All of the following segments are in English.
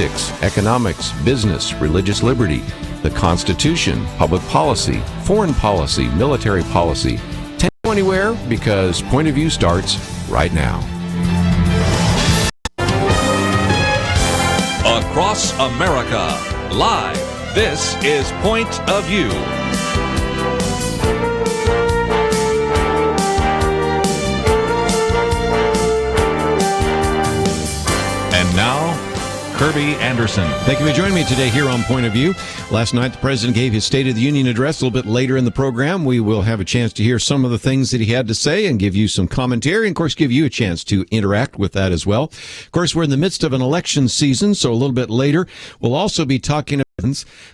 politics, economics, business, religious liberty, the Constitution, public policy, foreign policy, military policy. Can't go anywhere because Point of View starts right now. Across America, live, this is Point of View. And now, Kirby Anderson. Thank you for joining me today here on Point of View. Last night, the President gave his State of the Union address. A little bit later in the program, we will have a chance to hear some of the things that he had to say and give you some commentary, and, of course, give you a chance to interact with that as well. Of course, we're in the midst of an election season, so a little bit later, we'll also be talking.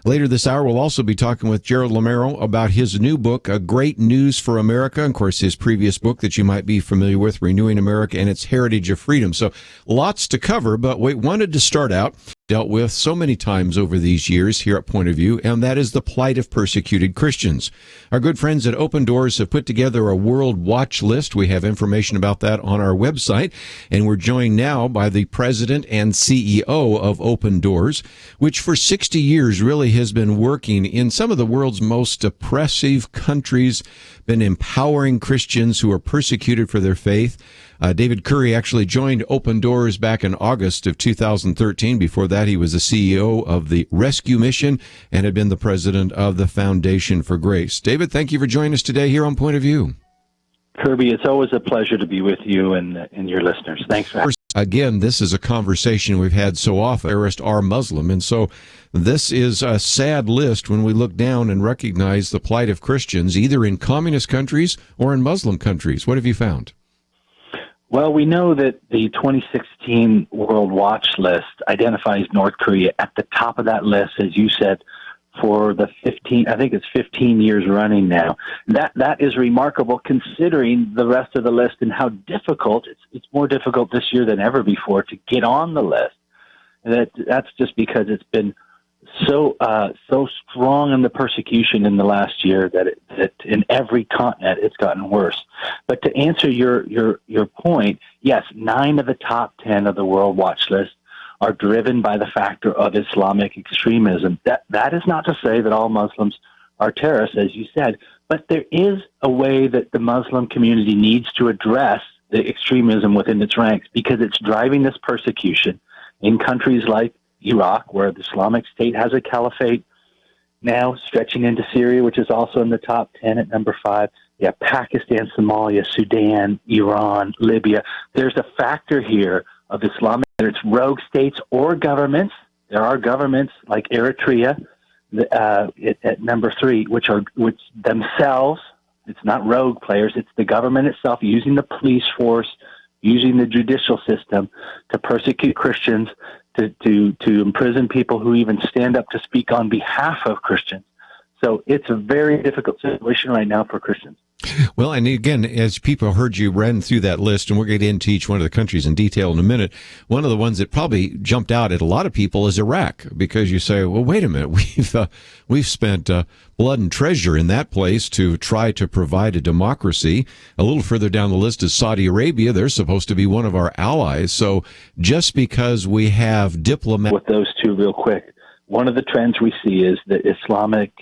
Later this hour, we'll also be talking with Gerard Lameiro about his new book, Great News for America. Of course, his previous book that you might be familiar with, Renewing America and Its Heritage of Freedom. So lots to cover, but we wanted to start out, dealt with so many times over these years here at Point of View, and that is the plight of persecuted Christians. Our good friends at Open Doors have put together a world watch list. We have information about that on our website, and we're joined now by the president and CEO of Open Doors, which for 60 years really has been working in some of the world's most oppressive countries, been empowering Christians who are persecuted for their faith. David Curry actually joined Open Doors back in August of 2013. Before that, he was the CEO of the Rescue Mission and had been the president of the Foundation for Grace. David, thank you for joining us today here on Point of View. Kirby, it's always a pleasure to be with you and your listeners. Thanks for having me. Again, this is a conversation we've had so often. Terrorists are Muslim, and so this is a sad list when we look down and recognize the plight of Christians, either in communist countries or in Muslim countries. What have you found? Well, we know that the 2016 World Watch List identifies North Korea at the top of that list, as you said, for the 15 years running now. That is remarkable considering the rest of the list and how difficult, it's more difficult this year than ever before to get on the list. That's just because it's been so strong in the persecution in the last year that in every continent it's gotten worse. But to answer your point, yes, 9 of the top 10 of the World Watch List are driven by the factor of Islamic extremism. That is not to say that all Muslims are terrorists, as you said, but there is a way that the Muslim community needs to address the extremism within its ranks because it's driving this persecution in countries like Iraq, where the Islamic State has a caliphate now stretching into Syria, which is also in the top 10 at number 5. Yeah, Pakistan, Somalia, Sudan, Iran, Libya. There's a factor here of Islamic, whether it's rogue states or governments. There are governments like Eritrea at number 3, which themselves, it's not rogue players, it's the government itself using the police force, using the judicial system to persecute Christians, to imprison people who even stand up to speak on behalf of Christians. So it's a very difficult situation right now for Christians. Well, and again, as people heard you run through that list, and we're going to get into each one of the countries in detail in a minute, one of the ones that probably jumped out at a lot of people is Iraq, because you say, well, wait a minute, we've spent blood and treasure in that place to try to provide a democracy. A little further down the list is Saudi Arabia. They're supposed to be one of our allies. So just because we have diplomats... With those two real quick, one of the trends we see is that Islamic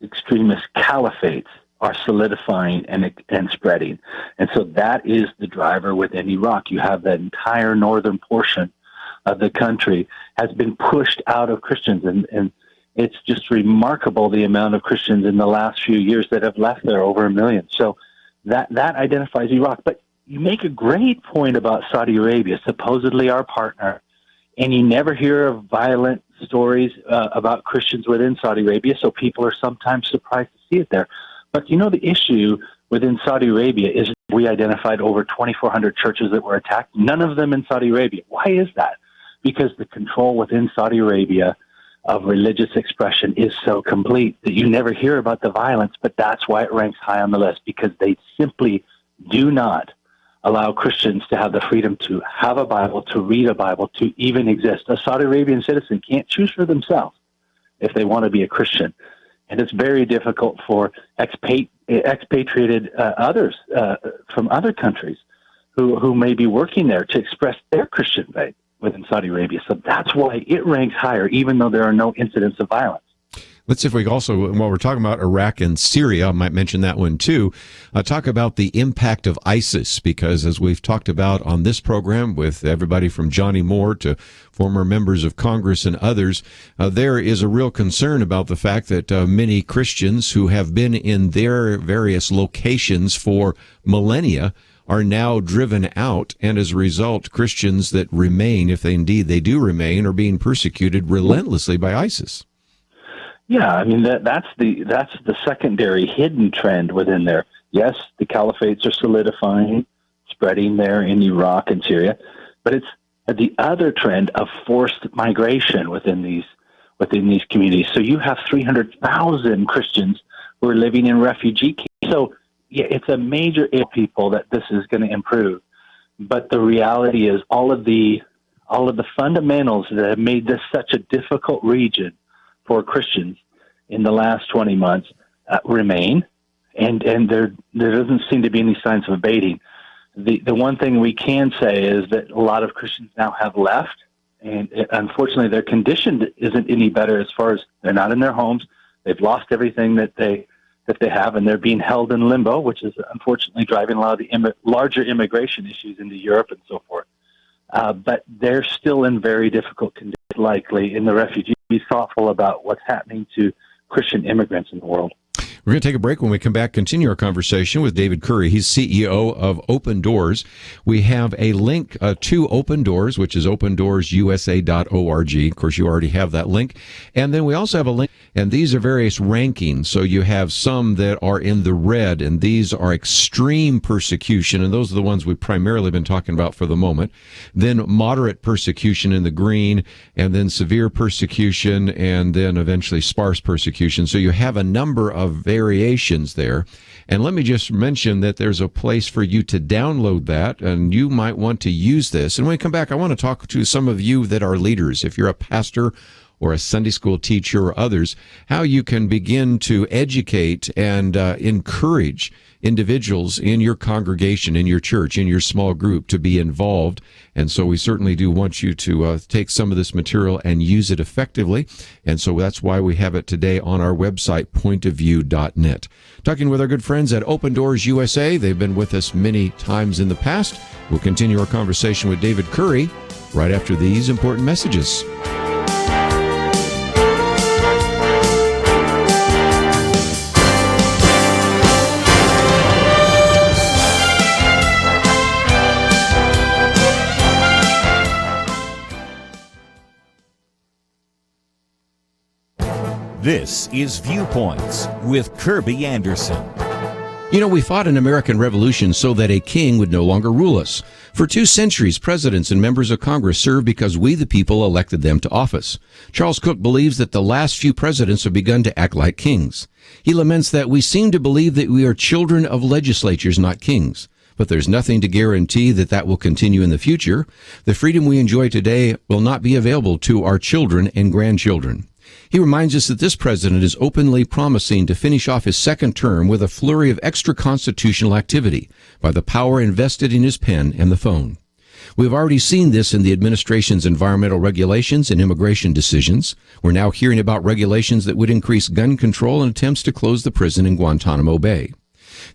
extremist caliphates are solidifying and spreading. And so that is the driver within Iraq. You have that entire northern portion of the country has been pushed out of Christians. And it's just remarkable the amount of Christians in the last few years that have left there, over 1 million. So that identifies Iraq. But you make a great point about Saudi Arabia, supposedly our partner, and you never hear of violent stories about Christians within Saudi Arabia, so people are sometimes surprised to see it there. But the issue within Saudi Arabia is we identified over 2,400 churches that were attacked, none of them in Saudi Arabia. Why is that? Because the control within Saudi Arabia of religious expression is so complete that you never hear about the violence, but that's why it ranks high on the list, because they simply do not allow Christians to have the freedom to have a Bible, to read a Bible, to even exist. A Saudi Arabian citizen can't choose for themselves if they want to be a Christian. And it's very difficult for expatriated others from other countries who may be working there to express their Christian faith. within Saudi Arabia. So that's why it ranks higher, even though there are no incidents of violence. Let's see if we also, while we're talking about Iraq and Syria, I might mention that one too, talk about the impact of ISIS, because as we've talked about on this program with everybody from Johnny Moore to former members of Congress and others, there is a real concern about the fact that many Christians who have been in their various locations for millennia are now driven out, and as a result, Christians that remain, if they do remain, are being persecuted relentlessly by ISIS. Yeah, I mean that's the secondary hidden trend within there. Yes, the caliphates are solidifying, spreading there in Iraq and Syria, but it's the other trend of forced migration within these communities. So you have 300,000 Christians who are living in refugee camps. So yeah, it's a major issue, people, that this is going to improve. But the reality is all of the fundamentals that have made this such a difficult region for Christians in the last 20 months remain, and there doesn't seem to be any signs of abating. The one thing we can say is that a lot of Christians now have left, and unfortunately their condition isn't any better as far as they're not in their homes. They've lost everything that they have, and they're being held in limbo, which is unfortunately driving a lot of the larger immigration issues into Europe and so forth. But they're still in very difficult conditions, likely in the refugees. Be thoughtful about what's happening to Christian immigrants in the world. We're going to take a break. When we come back, continue our conversation with David Curry. He's CEO of Open Doors. We have a link to Open Doors, which is opendoorsusa.org. Of course, you already have that link. And then we also have a link, and these are various rankings. So you have some that are in the red, and these are extreme persecution, and those are the ones we've primarily been talking about for the moment. Then moderate persecution in the green, and then severe persecution, and then eventually sparse persecution. So you have a number of variations there. And let me just mention that there's a place for you to download that, and you might want to use this. And when we come back, I want to talk to some of you that are leaders. If you're a pastor or a Sunday school teacher or others, how you can begin to educate and encourage individuals in your congregation, in your church, in your small group to be involved. And so we certainly do want you to take some of this material and use it effectively. And so that's why we have it today on our website, pointofview.net. Talking with our good friends at Open Doors USA. They've been with us many times in the past. We'll continue our conversation with David Curry right after these important messages. This is Viewpoints with Kirby Anderson. You know, we fought an American Revolution so that a king would no longer rule us. For 2 centuries, presidents and members of Congress served because we, the people, elected them to office. Charles Cook believes that the last few presidents have begun to act like kings. He laments that we seem to believe that we are children of legislatures, not kings. But there's nothing to guarantee that that will continue in the future. The freedom we enjoy today will not be available to our children and grandchildren. He reminds us that this president is openly promising to finish off his second term with a flurry of extra-constitutional activity by the power invested in his pen and the phone. We've already seen this in the administration's environmental regulations and immigration decisions. We're now hearing about regulations that would increase gun control and attempts to close the prison in Guantanamo Bay.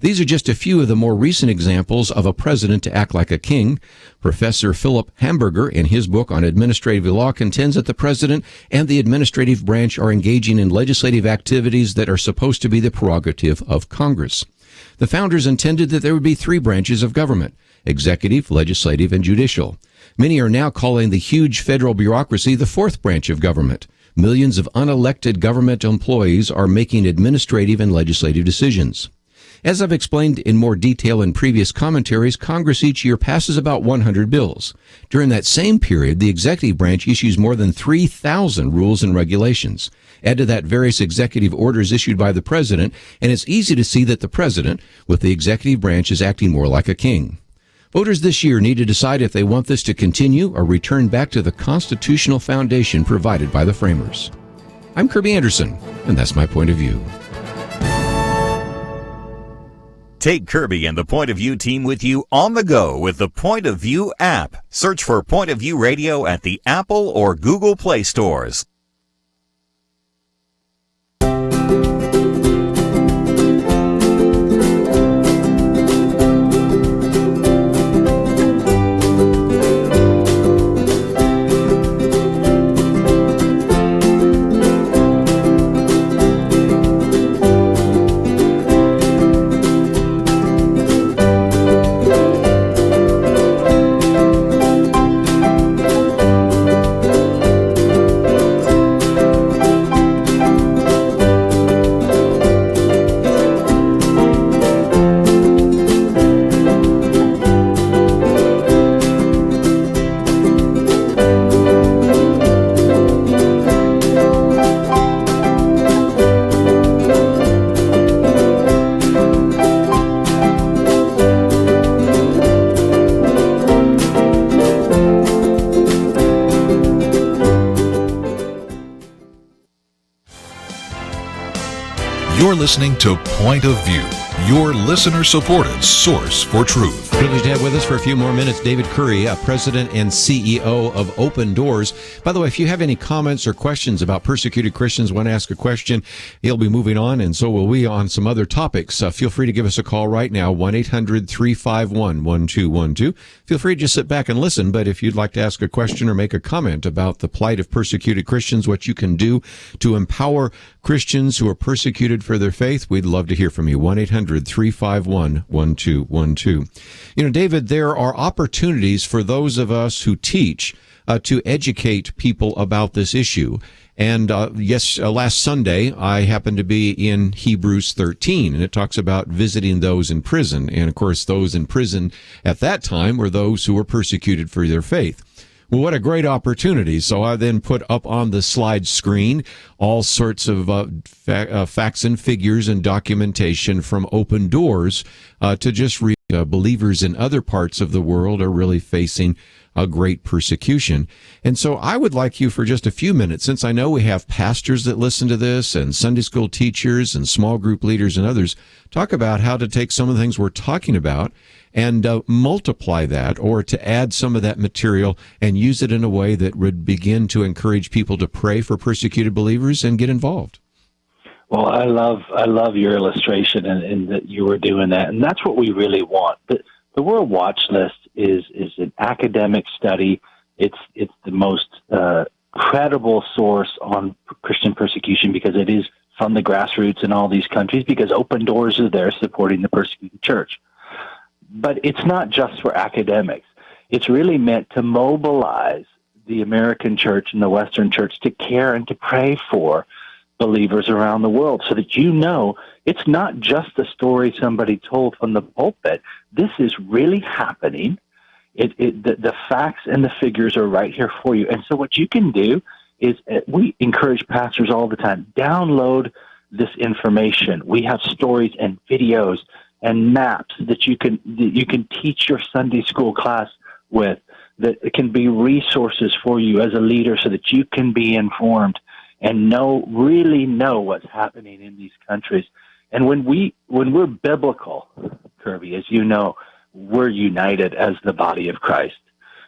These are just a few of the more recent examples of a president to act like a king. Professor Philip Hamburger, in his book on administrative law, contends that the president and the administrative branch are engaging in legislative activities that are supposed to be the prerogative of Congress. The founders intended that there would be 3 branches of government: executive, legislative, and judicial. Many are now calling the huge federal bureaucracy the 4th branch of government. Millions of unelected government employees are making administrative and legislative decisions. As I've explained in more detail in previous commentaries, Congress each year passes about 100 bills. During that same period, the executive branch issues more than 3,000 rules and regulations. Add to that various executive orders issued by the president, and it's easy to see that the president, with the executive branch, is acting more like a king. Voters this year need to decide if they want this to continue or return back to the constitutional foundation provided by the framers. I'm Kirby Anderson, and that's my point of view. Take Kirby and the Point of View team with you on the go with the Point of View app. Search for Point of View Radio at the Apple or Google Play stores. You're listening to Point of View, your listener-supported source for truth. Privileged to have with us for a few more minutes David Curry, President and CEO of Open Doors. By the way, if you have any comments or questions about persecuted Christians, want to ask a question, he'll be moving on, and so will we on some other topics. Feel free to give us a call right now, 1-800-351-1212. Feel free to just sit back and listen, but if you'd like to ask a question or make a comment about the plight of persecuted Christians, what you can do to empower Christians who are persecuted for their faith, we'd love to hear from you. 1-800-351-1212. You know, David, there are opportunities for those of us who teach to educate people about this issue. And last Sunday, I happened to be in Hebrews 13, and it talks about visiting those in prison. And, of course, those in prison at that time were those who were persecuted for their faith. Well, what a great opportunity. So I then put up on the slide screen all sorts of facts and figures and documentation from Open Doors to just read believers in other parts of the world are really facing a great persecution. And so I would like you for just a few minutes, since I know we have pastors that listen to this and Sunday school teachers and small group leaders and others, talk about how to take some of the things we're talking about and multiply that, or to add some of that material and use it in a way that would begin to encourage people to pray for persecuted believers and get involved. Well, I love your illustration and that you were doing that, and that's what we really want. The World Watch List is an academic study. It's the most credible source on Christian persecution because it is from the grassroots in all these countries, because Open Doors is there supporting the persecuted church. But it's not just for academics. It's really meant to mobilize the American church and the Western church to care and to pray for believers around the world, so that you know it's not just a story somebody told from the pulpit. This is really happening. The facts and the figures are right here for you. And so what you can do is, we encourage pastors all the time, download this information. We have stories and videos and maps that you can teach your Sunday school class with, that it can be resources for you as a leader so that you can be informed and really know what's happening in these countries. And when we're biblical, Kirby, as you know, we're united as the body of Christ.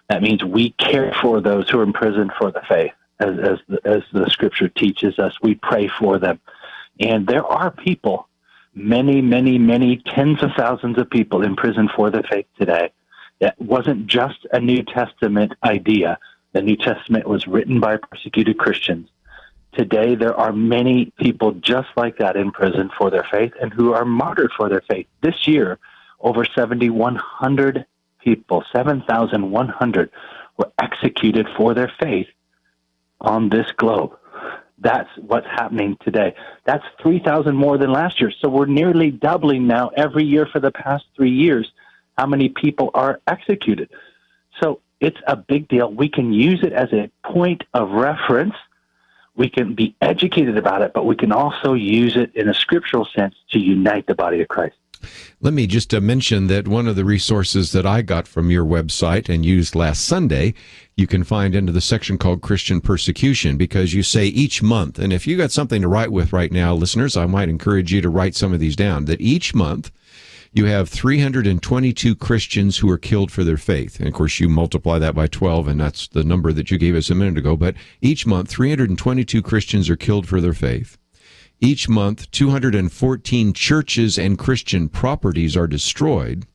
That means we care for those who are imprisoned for the faith, as the Scripture teaches us. We pray for them. And there are people, many, many, many tens of thousands of people in prison for the faith today. That wasn't just a New Testament idea. The New Testament was written by persecuted Christians. Today, there are many people just like that in prison for their faith and who are martyred for their faith. This year, over 7,100 people, 7,100, were executed for their faith on this globe. That's what's happening today. That's 3,000 more than last year. So we're nearly doubling now every year for the past 3 years how many people are executed. So it's a big deal. We can use it as a point of reference. We can be educated about it, but we can also use it in a scriptural sense to unite the body of Christ. Let me just mention that one of the resources that I got from your website and used last Sunday, you can find under the section called Christian Persecution, because you say each month, and if you got something to write with right now, listeners, I might encourage you to write some of these down, that each month you have 322 Christians who are killed for their faith. And of course, you multiply that by 12, and that's the number that you gave us a minute ago. But each month, 322 Christians are killed for their faith. Each month, 214 churches and Christian properties are destroyed.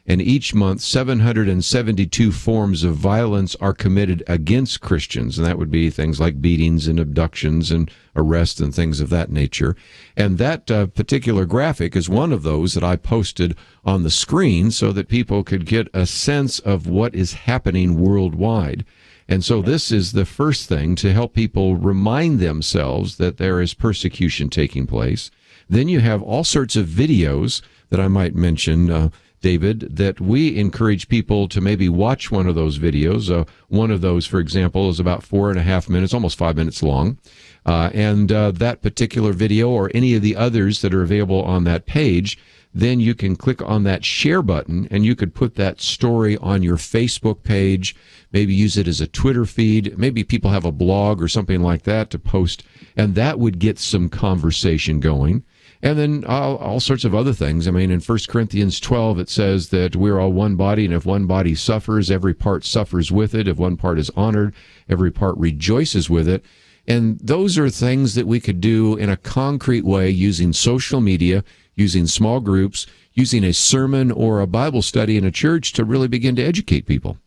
And each month, 772 forms of violence are committed against Christians. And that would be things like beatings and abductions and arrests and things of that nature. And that particular graphic is one of those that I posted on the screen so that people could get a sense of what is happening worldwide. And so this is the first thing to help people remind themselves that there is persecution taking place. Then you have all sorts of videos that I might mention, David, that we encourage people to maybe watch one of those videos. One of those, for example, is about 4.5 minutes, almost 5 minutes long. And that particular video or any of the others that are available on that page, then you can click on that share button and you could put that story on your Facebook page, maybe use it as a Twitter feed. Maybe people have a blog or something like that to post, and that would get some conversation going. And then all sorts of other things. I mean, in 1 Corinthians 12, it says that we're all one body, and if one body suffers, every part suffers with it. If one part is honored, every part rejoices with it. And those are things that we could do in a concrete way using social media, using small groups, using a sermon or a Bible study in a church to really begin to educate people.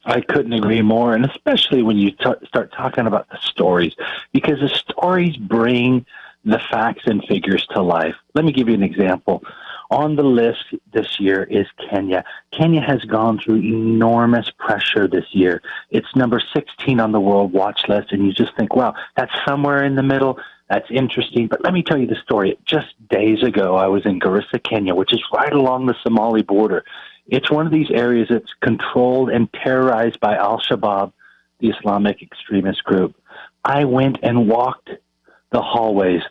I couldn't agree more, and especially when you start talking about the stories, because the stories bring the facts and figures to life. Let me give you an example. On the list this year is Kenya. Kenya has gone through enormous pressure this year. It's number 16 on the world watch list, and you just think, wow, that's somewhere in the middle. That's interesting. But let me tell you the story. Just days ago, I was in Garissa, Kenya, which is right along the Somali border. It's one of these areas that's controlled and terrorized by Al-Shabaab, the Islamic extremist group. I went and walked the hallways,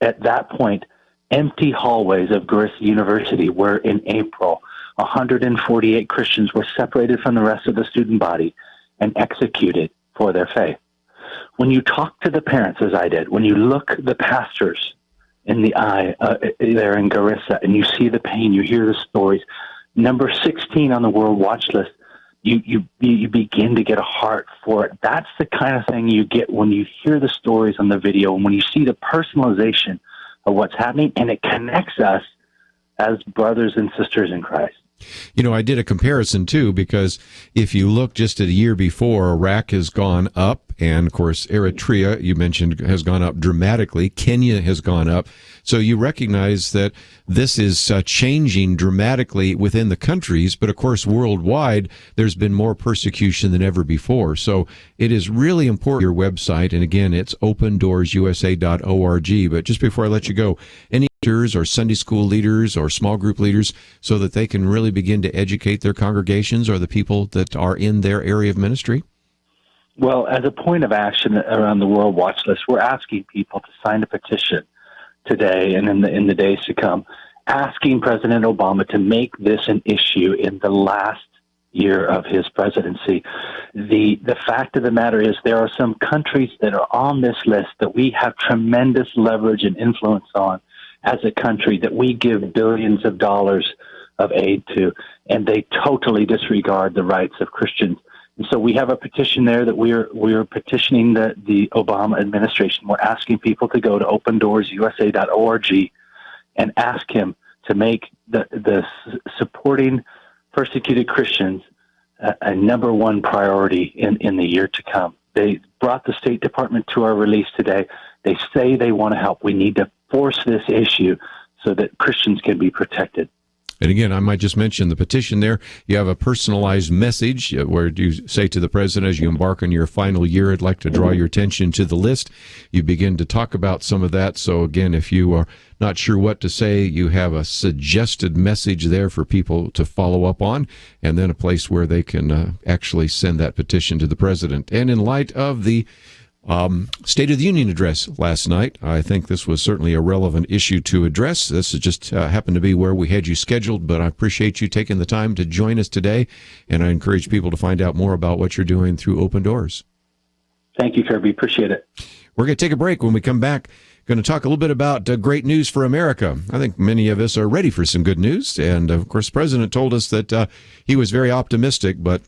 at that point, empty hallways of Garissa University, where in April, 148 Christians were separated from the rest of the student body and executed for their faith. When you talk to the parents, as I did, when you look the pastors in the eye there in Garissa, and you see the pain, you hear the stories, number 16 on the world watch list, you begin to get a heart for it. That's the kind of thing you get when you hear the stories on the video and when you see the personalization of what's happening, and it connects us as brothers and sisters in Christ. You know, I did a comparison, too, because if you look just at a year before, Iraq has gone up, and, of course, Eritrea, you mentioned, has gone up dramatically. Kenya has gone up. So you recognize that this is changing dramatically within the countries, but, of course, worldwide, there's been more persecution than ever before. So it is really important, your website, and, again, it's opendoorsusa.org. But just before I let you go, any or Sunday school leaders or small group leaders so that they can really begin to educate their congregations or the people that are in their area of ministry? Well, as a point of action around the World Watch List, we're asking people to sign a petition today and in the days to come, asking President Obama to make this an issue in the last year of his presidency. The fact of the matter is there are some countries that are on this list that we have tremendous leverage and influence on as a country, that we give billions of dollars of aid to, and they totally disregard the rights of Christians. And so we have a petition there that we're petitioning the Obama administration. We're asking people to go to opendoorsusa.org and ask him to make the supporting persecuted Christians a number one priority in the year to come. They brought the State Department to our release today. They say they want to help. We need to force this issue so that Christians can be protected. And again, I might just mention the petition there. You have a personalized message where you say to the president, as you embark on your final year, I'd like to draw your attention to the list. You begin to talk about some of that. So again, if you are not sure what to say, you have a suggested message there for people to follow up on, and then a place where they can actually send that petition to the president. And in light of the State of the Union address last night, I think this was certainly a relevant issue to address. This is just happened to be where we had you scheduled, but I appreciate you taking the time to join us today, and I encourage people to find out more about what you're doing through Open Doors. Thank you, Kirby. Appreciate it. We're going to take a break. When we come back, Going to talk a little bit about great news for America. I think many of us are ready for some good news. And, of course, the president told us that he was very optimistic, but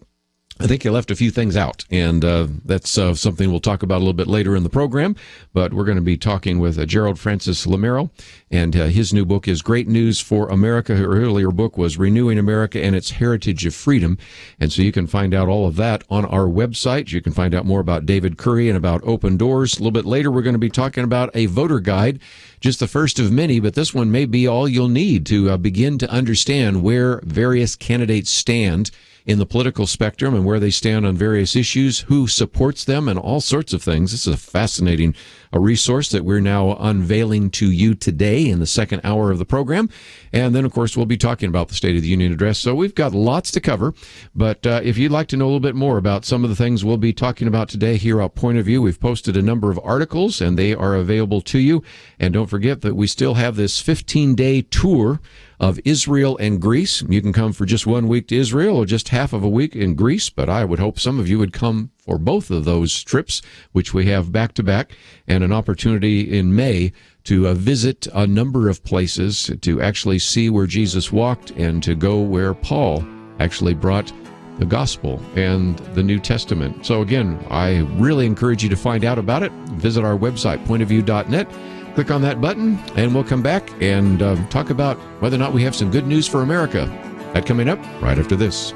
I think he left a few things out, and that's something we'll talk about a little bit later in the program. But we're going to be talking with Gerard Francis Lameiro, and his new book is Great News for America. Her earlier book was Renewing America and Its Heritage of Freedom. And so you can find out all of that on our website. You can find out more about David Curry and about Open Doors. A little bit later, we're going to be talking about a voter guide, just the first of many, but this one may be all you'll need to begin to understand where various candidates stand in the political spectrum and where they stand on various issues, who supports them, and all sorts of things. This is a fascinating resource that we're now unveiling to you today in the second hour of the program. And then, of course, we'll be talking about the State of the Union address. So we've got lots to cover. But if you'd like to know a little bit more about some of the things we'll be talking about today here at Point of View, we've posted a number of articles, and they are available to you. And don't forget that we still have this 15-day tour of Israel and Greece. You can come for just 1 week to Israel or just half of a week in Greece, but I would hope some of you would come for both of those trips, which we have back-to-back, and an opportunity in May to visit a number of places, to actually see where Jesus walked and to go where Paul actually brought the gospel and the New Testament. So again, I really encourage you to find out about it. Visit our website, pointofview.net. Click on that button, and we'll come back and talk about whether or not we have some good news for America. That coming up right after this.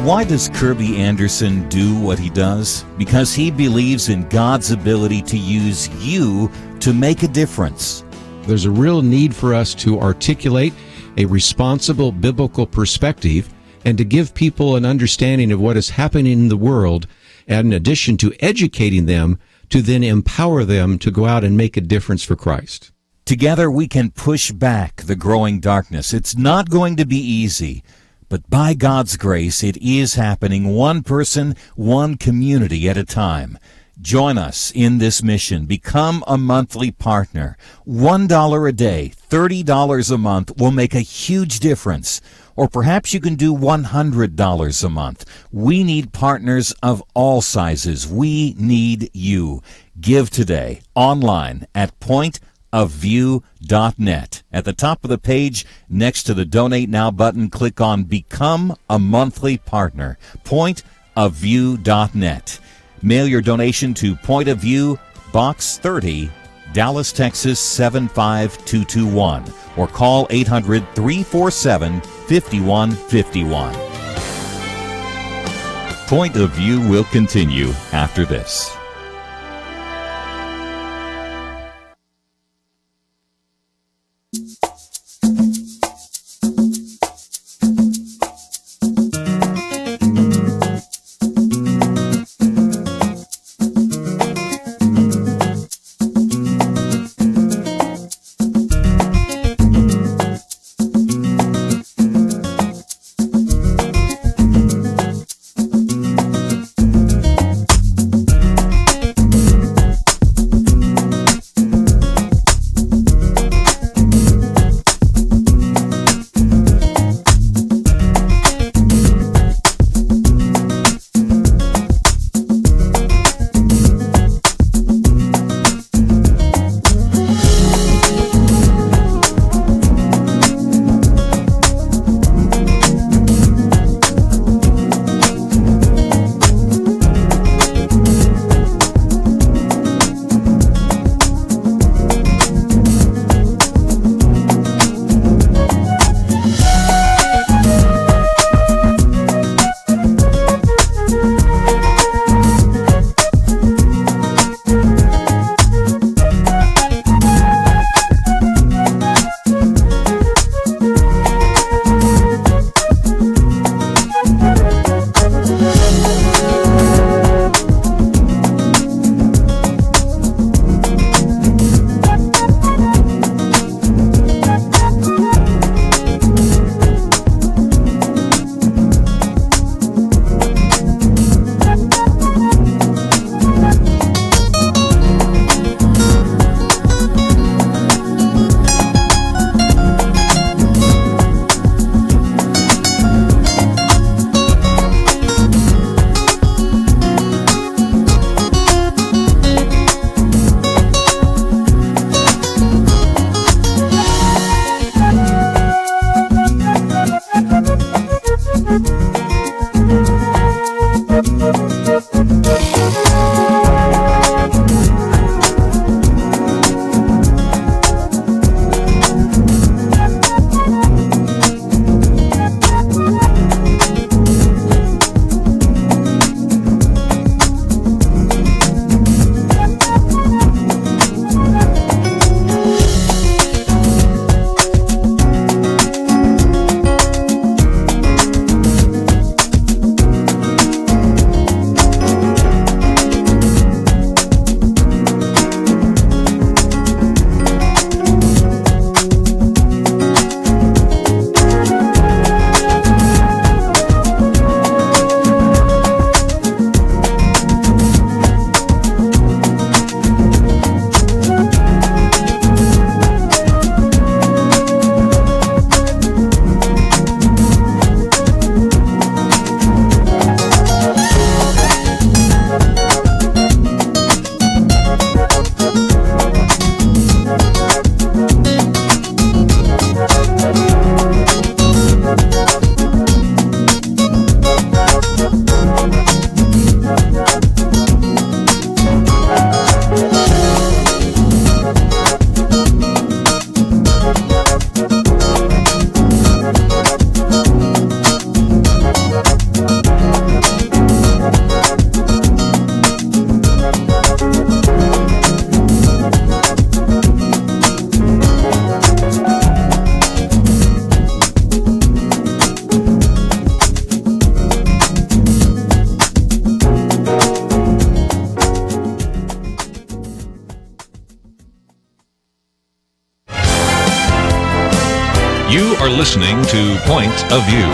Why does Kirby Anderson do what he does? Because he believes in God's ability to use you to make a difference. There's a real need for us to articulate a responsible biblical perspective and to give people an understanding of what is happening in the world, and in addition to educating them, to then empower them to go out and make a difference for Christ. Together we can push back the growing darkness. It's not going to be easy, but by God's grace, it is happening, one person, one community at a time. Join us in this mission. Become a monthly partner. $1 a day, $30 a month will make a huge difference. Or perhaps you can do $100 a month. We need partners of all sizes. We need you. Give today online at pointofview.net. At the top of the page, next to the Donate Now button, click on Become a Monthly Partner. Pointofview.net. Mail your donation to Point of View, Box 30, Dallas, Texas 75221, or call 800-347-5151. Point of View will continue after this. You are listening to Point of View.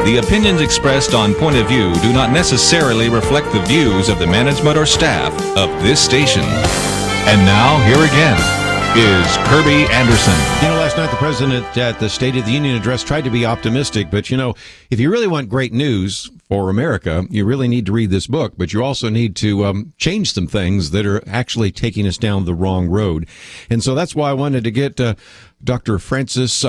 The opinions expressed on Point of View do not necessarily reflect the views of the management or staff of this station. And now, here again is Kirby Anderson. Last night the president at the State of the Union address tried to be optimistic, but if you really want great news for America, you really need to read this book, but you also need to change some things that are actually taking us down the wrong road. And so that's why I wanted to get Dr. Gerard Francis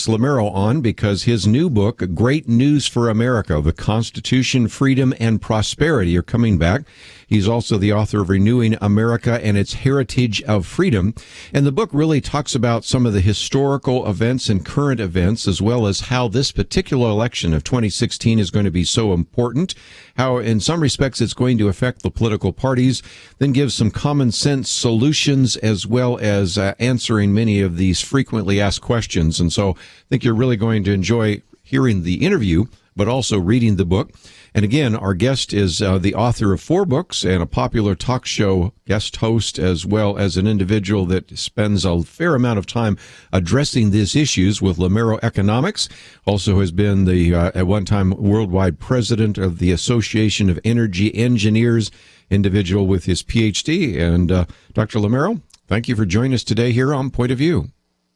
Lameiro on, because his new book, Great News for America, The Constitution, Freedom, and Prosperity, are coming back. He's also the author of Renewing America and Its Heritage of Freedom. And the book really talks about some of the historical events and current events, as well as how this particular election of 2016 is going to be so important, how in some respects it's going to affect the political parties, then gives some common sense solutions, as well as answering many of these frequently asked questions. And so I think you're really going to enjoy hearing the interview, but also reading the book. And again, our guest is the author of 4 books and a popular talk show guest host, as well as an individual that spends a fair amount of time addressing these issues with Lameiro Economics. Also has been the, at one time, worldwide president of the Association of Energy Engineers, individual with his PhD. And Dr. Lameiro, thank you for joining us today here on Point of View.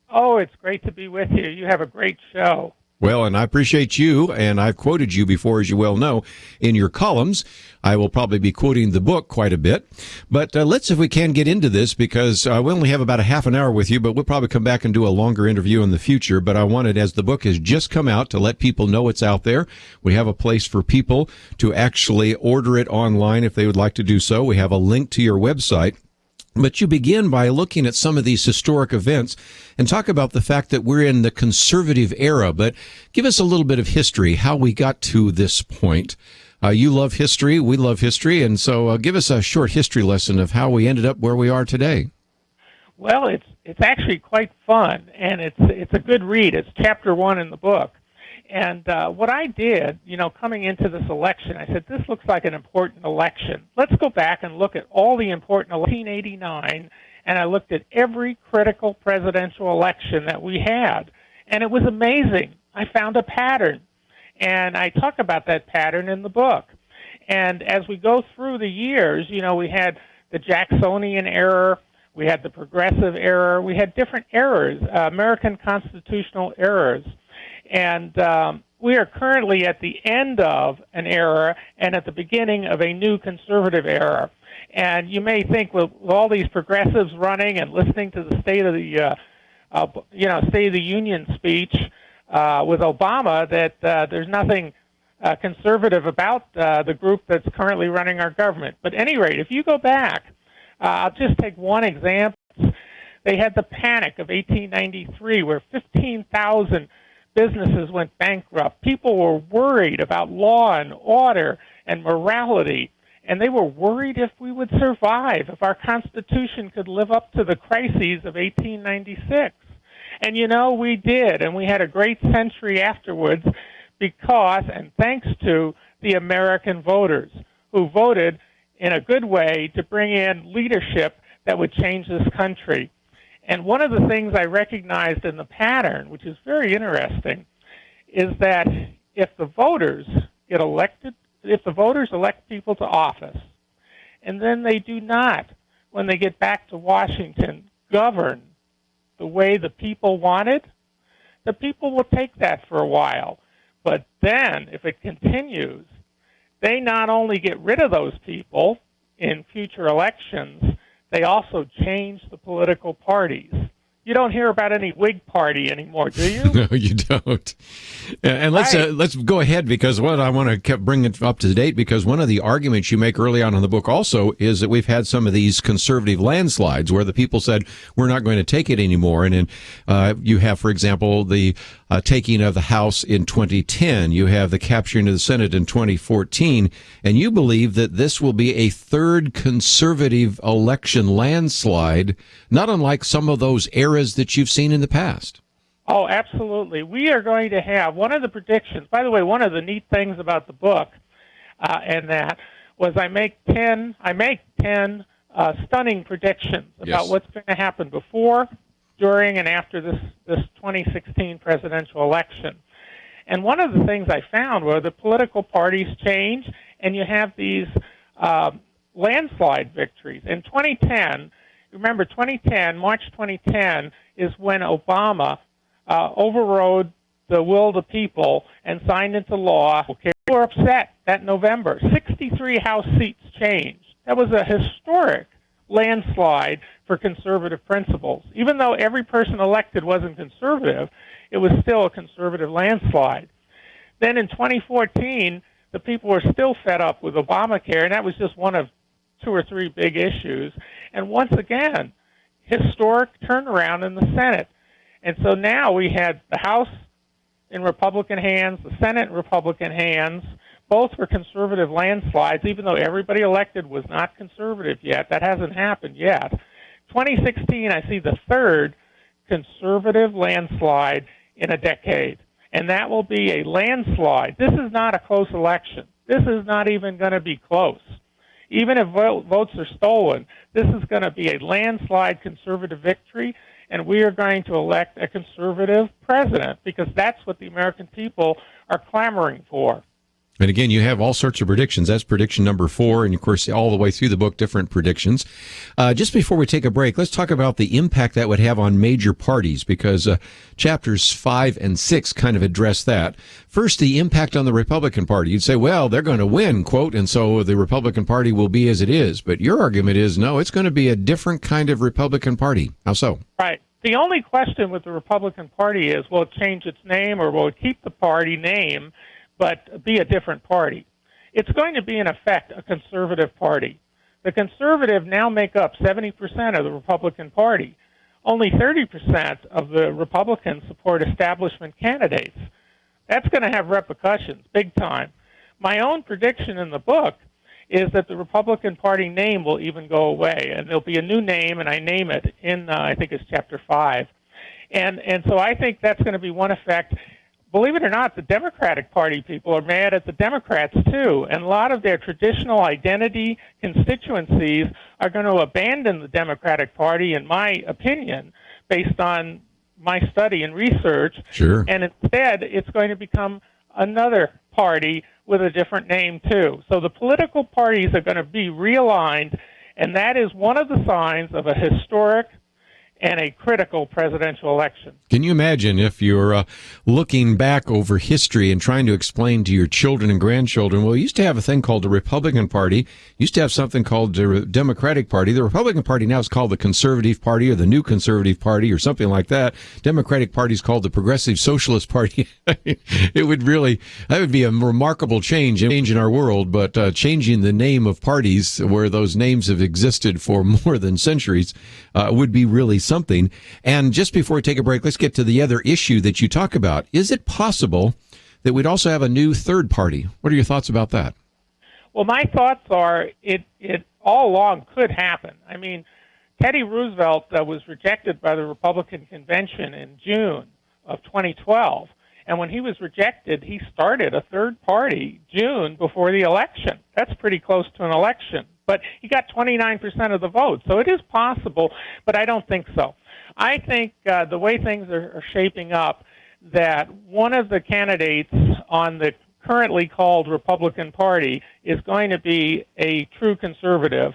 Oh, it's great to be with you. You have a great show. Well, and I appreciate you, and I've quoted you before, as you well know, in your columns. I will probably be quoting the book quite a bit. But let's, if we can, get into this, because we only have about a half an hour with you, but we'll probably come back and do a longer interview in the future. But I wanted, as the book has just come out, to let people know it's out there. We have a place for people to actually order it online if they would like to do so. We have a link to your website. But you begin by looking at some of these historic events and talk about the fact that we're in the conservative era. But give us a little bit of history, how we got to this point. You love history, we love history, and so give us a short history lesson of how we ended up where we are today. Well, it's actually quite fun, and it's a good read. It's chapter 1 in the book. And what I did, coming into this election, I said, this looks like an important election. Let's go back and look at all the important 1989, and I looked at every critical presidential election that we had. And it was amazing. I found a pattern, and I talk about that pattern in the book. And as we go through the years, we had the Jacksonian era, we had the progressive era, we had different eras, American constitutional eras. And we are currently at the end of an era and at the beginning of a new conservative era. And you may think, with all these progressives running and listening to the State of the State of the Union speech with Obama, that there's nothing conservative about the group that's currently running our government. But at any rate, if you go back, I'll just take one example. They had the panic of 1893 where 15,000 businesses went bankrupt. People were worried about law and order and morality, and they were worried if we would survive, if our Constitution could live up to the crises of 1896. And we did, and we had a great century afterwards because, and thanks to, the American voters who voted in a good way to bring in leadership that would change this country. And one of the things I recognized in the pattern, which is very interesting, is that if the voters get elected, if the voters elect people to office, and then they do not, when they get back to Washington, govern the way the people wanted, the people will take that for a while. But then, if it continues, they not only get rid of those people in future elections, they also change the political parties. You don't hear about any Whig party anymore, do you? No, you don't. And let's go ahead, because what I want to keep bring it up to date, because one of the arguments you make early on in the book also is that we've had some of these conservative landslides where the people said we're not going to take it anymore. And you have, for example, the taking of the House in 2010. You have the capturing of the Senate in 2014. And you believe that this will be a third conservative election landslide, not unlike some of those eras that you've seen in the past. Oh, absolutely. We are going to have one of the predictions. By the way, one of the neat things about the book and that was I make 10 stunning predictions about what's going to happen before, during, and after this 2016 presidential election. And one of the things I found were the political parties change, and you have these landslide victories. In 2010, remember 2010, March 2010 is when Obama overrode the will of the people and signed into law. People were upset that November. 63 House seats changed. That was a historic landslide for conservative principles. Even though every person elected wasn't conservative, it was still a conservative landslide. Then in 2014, the people were still fed up with Obamacare, and that was just one of 2 or 3 big issues. And once again, historic turnaround in the Senate. And so now we had the House in Republican hands, the Senate in Republican hands. Both were conservative landslides, even though everybody elected was not conservative yet. That hasn't happened yet. 2016, I see the third conservative landslide in a decade, and that will be a landslide. This is not a close election. This is not even going to be close. Even if votes are stolen, this is going to be a landslide conservative victory, and we are going to elect a conservative president because that's what the American people are clamoring for. And again, you have all sorts of predictions. That's prediction number 4. And of course, all the way through the book, different predictions. Just before we take a break, let's talk about the impact that would have on major parties, because chapters 5 and 6 kind of address that. First, the impact on the Republican Party. You'd say, well, they're going to win, quote, and so the Republican Party will be as it is. But your argument is, no, it's going to be a different kind of Republican Party. How so? Right. The only question with the Republican Party is, will it change its name, or will it keep the party name but be a different party? It's going to be, in effect, a conservative party. The conservative now make up 70% of the Republican Party. Only 30% of the Republicans support establishment candidates. That's going to have repercussions, big time. My own prediction in the book is that the Republican Party name will even go away, and there'll be a new name, and I name it in, I think it's chapter 5. And so I think that's going to be one effect. Believe it or not, the Democratic Party people are mad at the Democrats, too. And a lot of their traditional identity constituencies are going to abandon the Democratic Party, in my opinion, based on my study and research. Sure. And instead, it's going to become another party with a different name, too. So the political parties are going to be realigned, and that is one of the signs of a historic and a critical presidential election. Can you imagine if you're looking back over history and trying to explain to your children and grandchildren, well, we used to have a thing called the Republican Party, used to have something called the Democratic Party. The Republican Party now is called the Conservative Party or the New Conservative Party or something like that. Democratic Party is called the Progressive Socialist Party. That would be a remarkable change in our world, but changing the name of parties where those names have existed for more than centuries would be really something. And just before we take a break, let's get to the other issue that you talk about. Is it possible that we'd also have a new third party? What are your thoughts about that? Well, my thoughts are it all along could happen. I mean, Teddy Roosevelt was rejected by the Republican convention in June of 2012. And when he was rejected, he started a third party June before the election. That's pretty close to an election. But he got 29% of the vote. So it is possible, but I don't think so. I think the way things are shaping up, that one of the candidates on the currently called Republican Party is going to be a true conservative,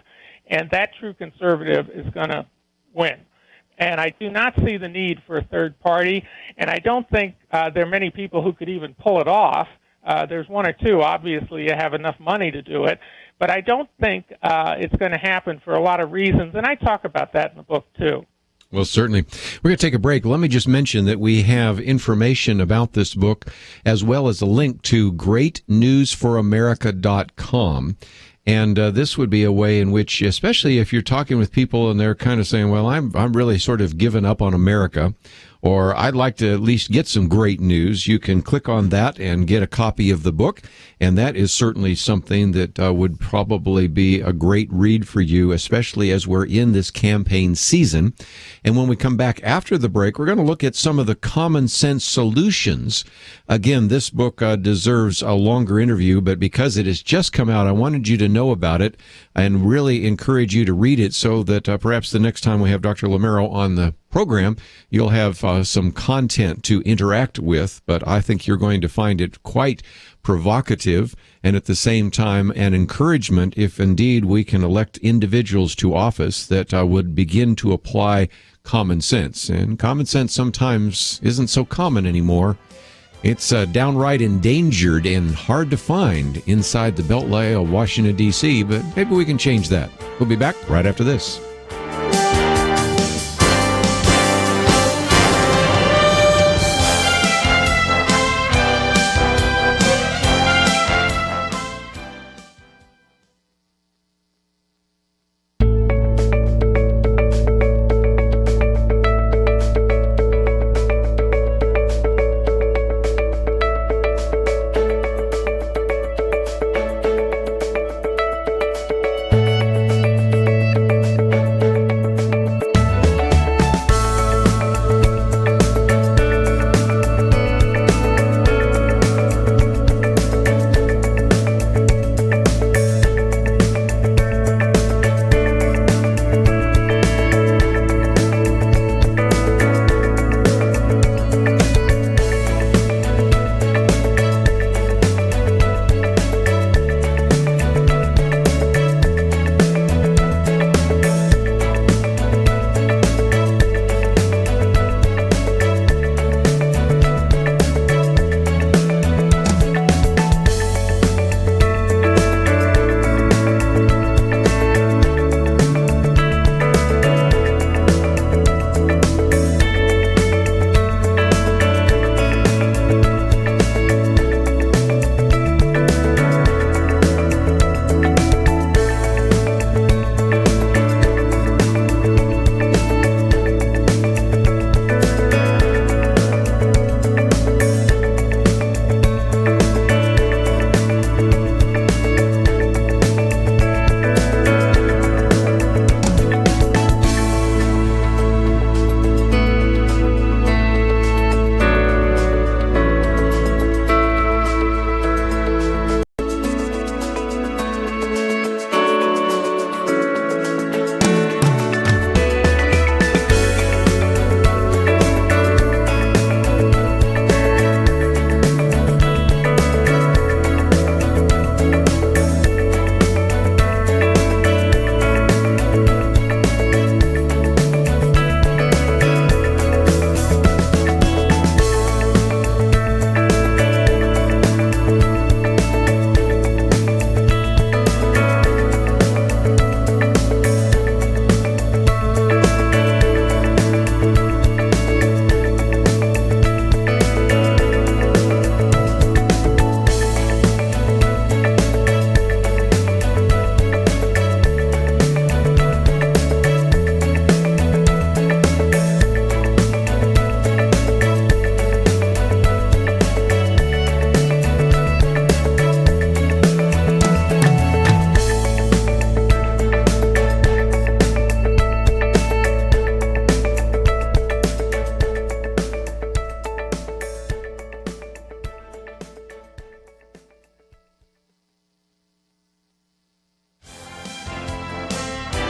and that true conservative is going to win. And I do not see the need for a third party, and I don't think there are many people who could even pull it off. There's one or two, obviously, you have enough money to do it, but I don't think it's going to happen for a lot of reasons, and I talk about that in the book, too. Well, certainly. We're going to take a break. Let me just mention that we have information about this book as well as a link to greatnewsforamerica.com. And this would be a way in which, especially if you're talking with people and they're kind of saying, well, I'm really sort of given up on America, or I'd like to at least get some great news, you can click on that and get a copy of the book. And that is certainly something that would probably be a great read for you, especially as we're in this campaign season. And when we come back after the break, we're going to look at some of the common sense solutions. Again, this book deserves a longer interview, but because it has just come out, I wanted you to know about it and really encourage you to read it so that perhaps the next time we have Dr. Lameiro on the program, you'll have some content to interact with, but I think you're going to find it quite provocative and at the same time an encouragement if indeed we can elect individuals to office that would begin to apply common sense. And common sense sometimes isn't so common anymore. It's downright endangered and hard to find inside the Beltway of Washington, D.C., but maybe we can change that. We'll be back right after this.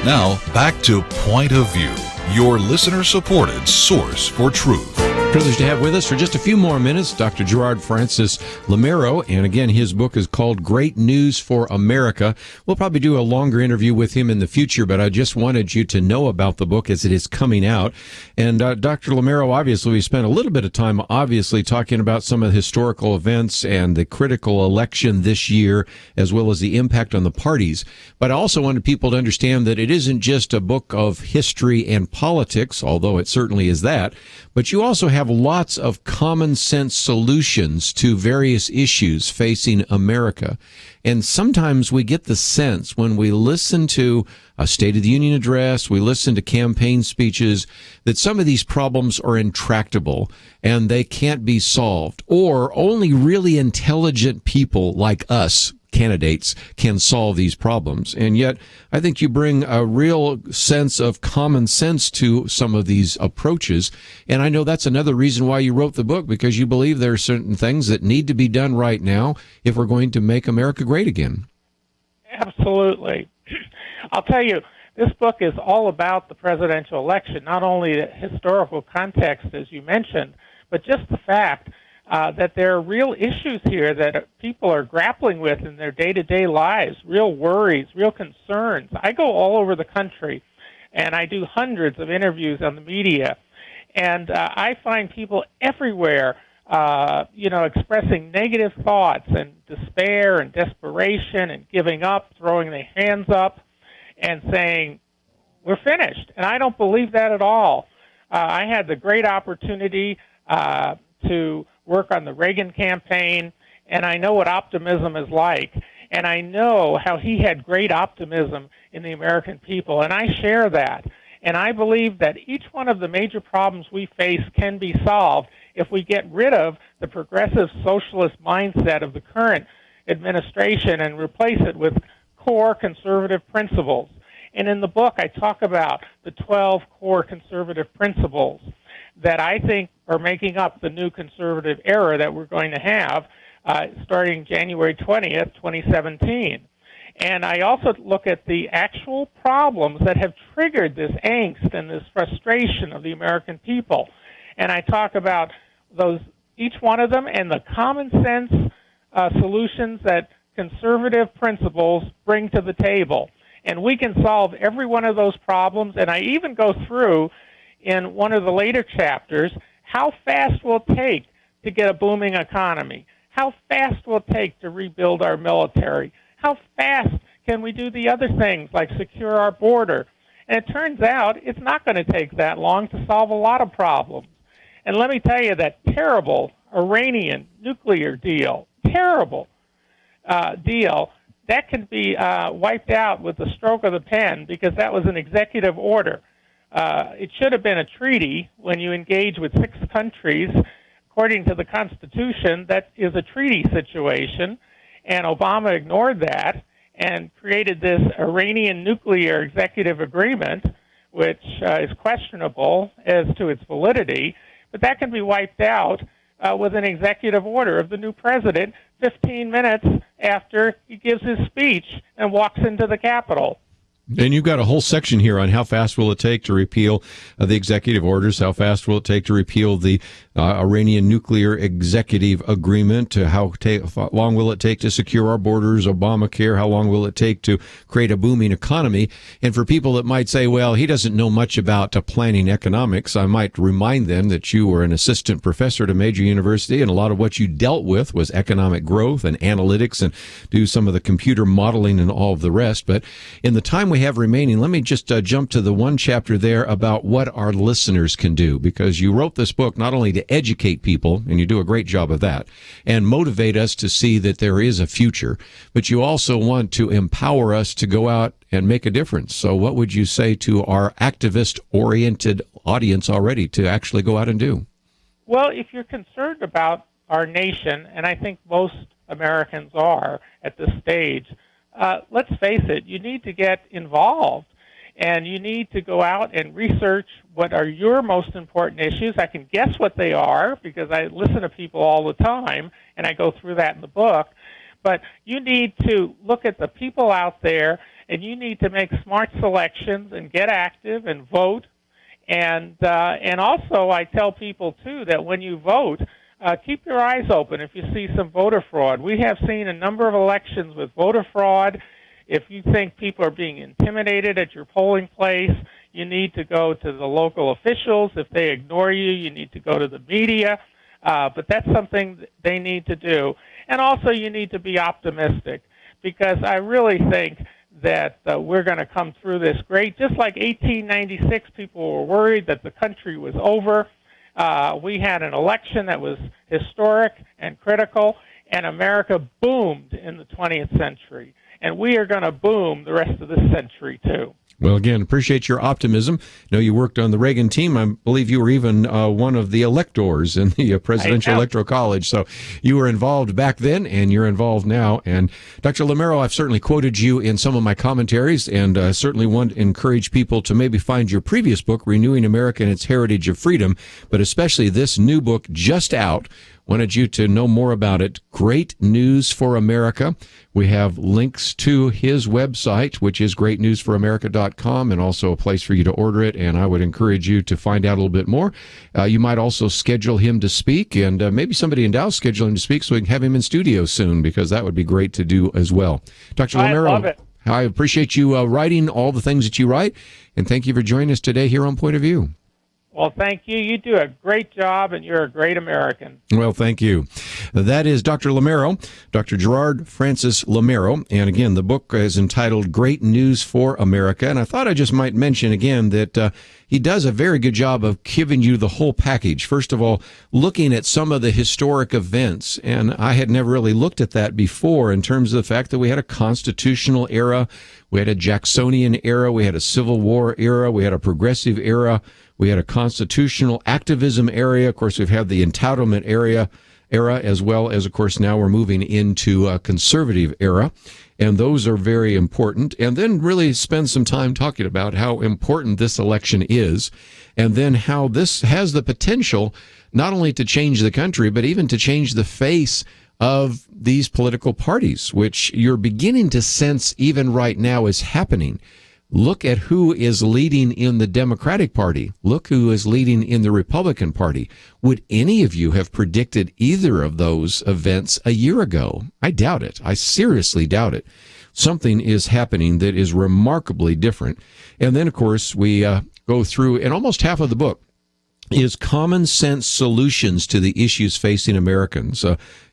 Now, back to Point of View, your listener-supported source for truth. Privileged to have with us for just a few more minutes Dr. Gerard Francis Lameiro, and again, his book is called Great News for America. We'll probably do a longer interview with him in the future, but I just wanted you to know about the book as it is coming out. And Dr. Lameiro, obviously, we spent a little bit of time, talking about some of the historical events and the critical election this year, as well as the impact on the parties. But I also wanted people to understand that it isn't just a book of history and politics, although it certainly is that, but you also have lots of common sense solutions to various issues facing America. And sometimes we get the sense when we listen to a State of the Union address, we listen to campaign speeches, that some of these problems are intractable and they can't be solved, or only really intelligent people like us, candidates, can solve these problems. And yet, I think you bring a real sense of common sense to some of these approaches. And I know that's another reason why you wrote the book, because you believe there are certain things that need to be done right now if we're going to make America great again. Absolutely. I'll tell you, this book is all about the presidential election, not only the historical context, as you mentioned, but just the fact that there are real issues here that people are grappling with in their day-to-day lives, real worries, real concerns. I go all over the country, and I do hundreds of interviews on the media, and I find people everywhere, expressing negative thoughts and despair and desperation and giving up, throwing their hands up, and saying, we're finished. And I don't believe that at all. I had the great opportunity to work on the Reagan campaign, and I know what optimism is like, and I know how he had great optimism in the American people, and I share that. And I believe that each one of the major problems we face can be solved if we get rid of the progressive socialist mindset of the current administration and replace it with core conservative principles. And in the book, I talk about the 12 core conservative principles that I think are making up the new conservative era that we're going to have starting January 20th, 2017. And I also look at the actual problems that have triggered this angst and this frustration of the American people. And I talk about each one of them, and the common sense solutions that conservative principles bring to the table. And we can solve every one of those problems. And I even go through, in one of the later chapters, how fast will it take to get a booming economy? How fast will it take to rebuild our military? How fast can we do the other things like secure our border? And it turns out it's not going to take that long to solve a lot of problems. And let me tell you, that terrible Iranian nuclear deal, terrible deal, that can be wiped out with the stroke of the pen, because that was an executive order. It should have been a treaty. When you engage with 6 countries, according to the Constitution, that is a treaty situation, and Obama ignored that and created this Iranian nuclear executive agreement, which is questionable as to its validity, but that can be wiped out with an executive order of the new president 15 minutes after he gives his speech and walks into the Capitol. And you've got a whole section here on how fast will it take to repeal the executive orders, how fast will it take to repeal the Iranian nuclear executive agreement, how long will it take to secure our borders, Obamacare, how long will it take to create a booming economy. And for people that might say, well, he doesn't know much about planning economics, I might remind them that you were an assistant professor at a major university, and a lot of what you dealt with was economic growth and analytics and do some of the computer modeling and all of the rest. But in the time we have remaining, let me just jump to the one chapter there about what our listeners can do, because you wrote this book not only to educate people, and you do a great job of that, and motivate us to see that there is a future, but you also want to empower us to go out and make a difference. So what would you say to our activist-oriented audience already to actually go out and do? Well, if you're concerned about our nation, and I think most Americans are at this stage, let's face it, you need to get involved, and you need to go out and research what are your most important issues. I can guess what they are because I listen to people all the time, and I go through that in the book. But you need to look at the people out there and you need to make smart selections and get active and vote. And also, I tell people, too, that when you vote, keep your eyes open if you see some voter fraud. We have seen a number of elections with voter fraud. If you think people are being intimidated at your polling place, you need to go to the local officials. If they ignore you, you need to go to the media. But that's something they need to do. And also, you need to be optimistic, because I really think that we're going to come through this great. Just like 1896, people were worried that the country was over. We had an election that was historic and critical, and America boomed in the 20th century. And we are going to boom the rest of this century, too. Well, again, appreciate your optimism. I know you worked on the Reagan team. I believe you were even one of the electors in the Presidential Electoral College. So you were involved back then, and you're involved now. And Dr. Lameiro, I've certainly quoted you in some of my commentaries, and certainly want to encourage people to maybe find your previous book, Renewing America and Its Heritage of Freedom, but especially this new book just out. Wanted you to know more about it. Great News for America. We have links to his website, which is greatnewsforamerica.com, and also a place for you to order it. And I would encourage you to find out a little bit more. You might also schedule him to speak, and maybe somebody in Dallas schedule him to speak so we can have him in studio soon, because that would be great to do as well. Dr. Lameiro, I love it. I appreciate you writing all the things that you write, and thank you for joining us today here on Point of View. Well, thank you. You do a great job, and you're a great American. Well, thank you. That is Dr. Lameiro, Dr. Gerard Francis Lameiro. And again, the book is entitled Great News for America. And I thought I just might mention again that he does a very good job of giving you the whole package. First of all, looking at some of the historic events. And I had never really looked at that before in terms of the fact that we had a constitutional era, we had a Jacksonian era, we had a Civil War era, we had a progressive era, we had a constitutional activism area. Of course, we've had the entitlement era, as well as, of course, now we're moving into a conservative era. And those are very important. And then really spend some time talking about how important this election is, and then how this has the potential not only to change the country, but even to change the face of these political parties, which you're beginning to sense even right now is happening. Look at who is leading in the Democratic Party. Look who is leading in the Republican Party. Would any of you have predicted either of those events a year ago? I doubt it. I seriously doubt it. Something is happening that is remarkably different. And then, of course, we go through, and almost half of the book is common sense solutions to the issues facing Americans,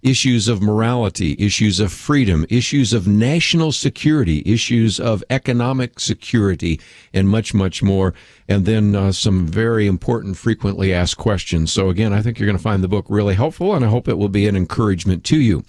issues of morality, issues of freedom, issues of national security, issues of economic security, and much, much more. And then some very important frequently asked questions. So again, I think you're going to find the book really helpful, and I hope it will be an encouragement to you.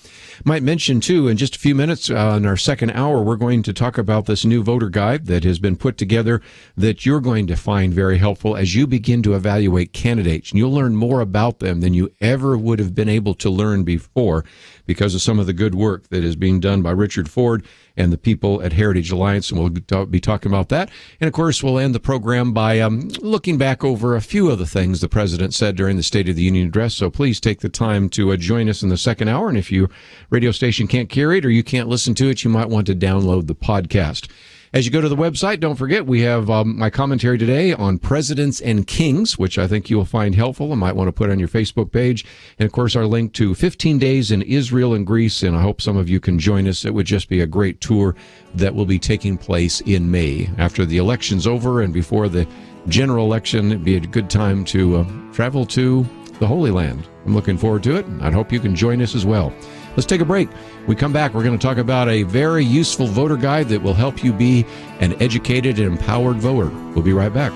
Might mention, too, in just a few minutes, in our second hour, we're going to talk about this new voter guide that has been put together that you're going to find very helpful as you begin to evaluate candidates. And you'll learn more about them than you ever would have been able to learn before, because of some of the good work that is being done by Richard Ford and the people at Heritage Alliance, and we'll be talking about that. And, of course, we'll end the program by looking back over a few of the things the President said during the State of the Union address. So please take the time to join us in the second hour. And if your radio station can't carry it or you can't listen to it, you might want to download the podcast. As you go to the website, don't forget, we have my commentary today on presidents and kings, which I think you'll find helpful and might want to put on your Facebook page. And, of course, our link to 15 days in Israel and Greece, and I hope some of you can join us. It would just be a great tour that will be taking place in May. After the election's over and before the general election, it'd be a good time to travel to the Holy Land. I'm looking forward to it, and I hope you can join us as well. Let's take a break. When we come back, we're going to talk about a very useful voter guide that will help you be an educated and empowered voter. We'll be right back.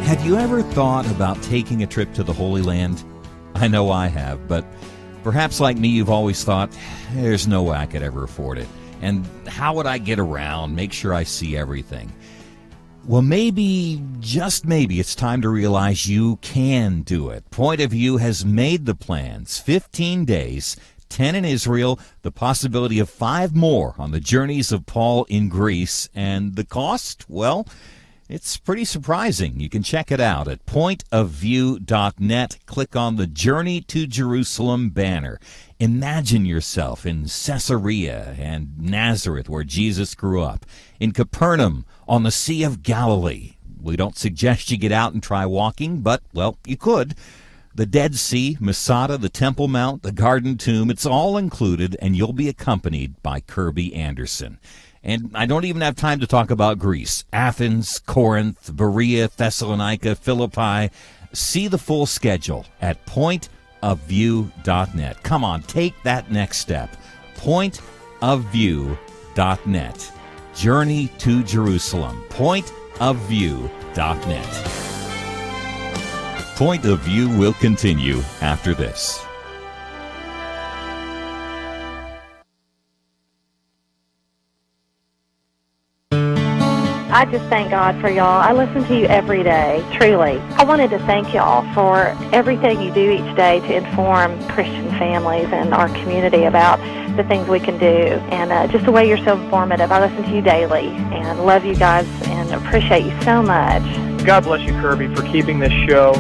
Have you ever thought about taking a trip to the Holy Land? I know I have, but perhaps like me, you've always thought, there's no way I could ever afford it. And how would I get around, make sure I see everything? Well, maybe, just maybe, it's time to realize you can do it. Point of View has made the plans. 15 days, 10 in Israel, the possibility of 5 more on the journeys of Paul in Greece. And the cost? Well, It's pretty surprising. You can check it out at pointofview.net. Click on the Journey to Jerusalem banner. Imagine yourself in Caesarea and Nazareth, where Jesus grew up, in Capernaum, on the Sea of Galilee. We don't suggest you get out and try walking, but, well, you could. The Dead Sea, Masada, the Temple Mount, the Garden Tomb, it's all included, and you'll be accompanied by Kirby Anderson. And I don't even have time to talk about Greece. Athens, Corinth, Berea, Thessalonica, Philippi. See the full schedule at pointofview.net. Come on, take that next step. Pointofview.net. Journey to Jerusalem. Pointofview.net. Point of View will continue after this. I just thank God for y'all. I listen to you every day, truly. I wanted to thank y'all for everything you do each day to inform Christian families and our community about the things we can do, and just the way you're so informative. I listen to you daily and love you guys and appreciate you so much. God bless you, Kirby, for keeping this show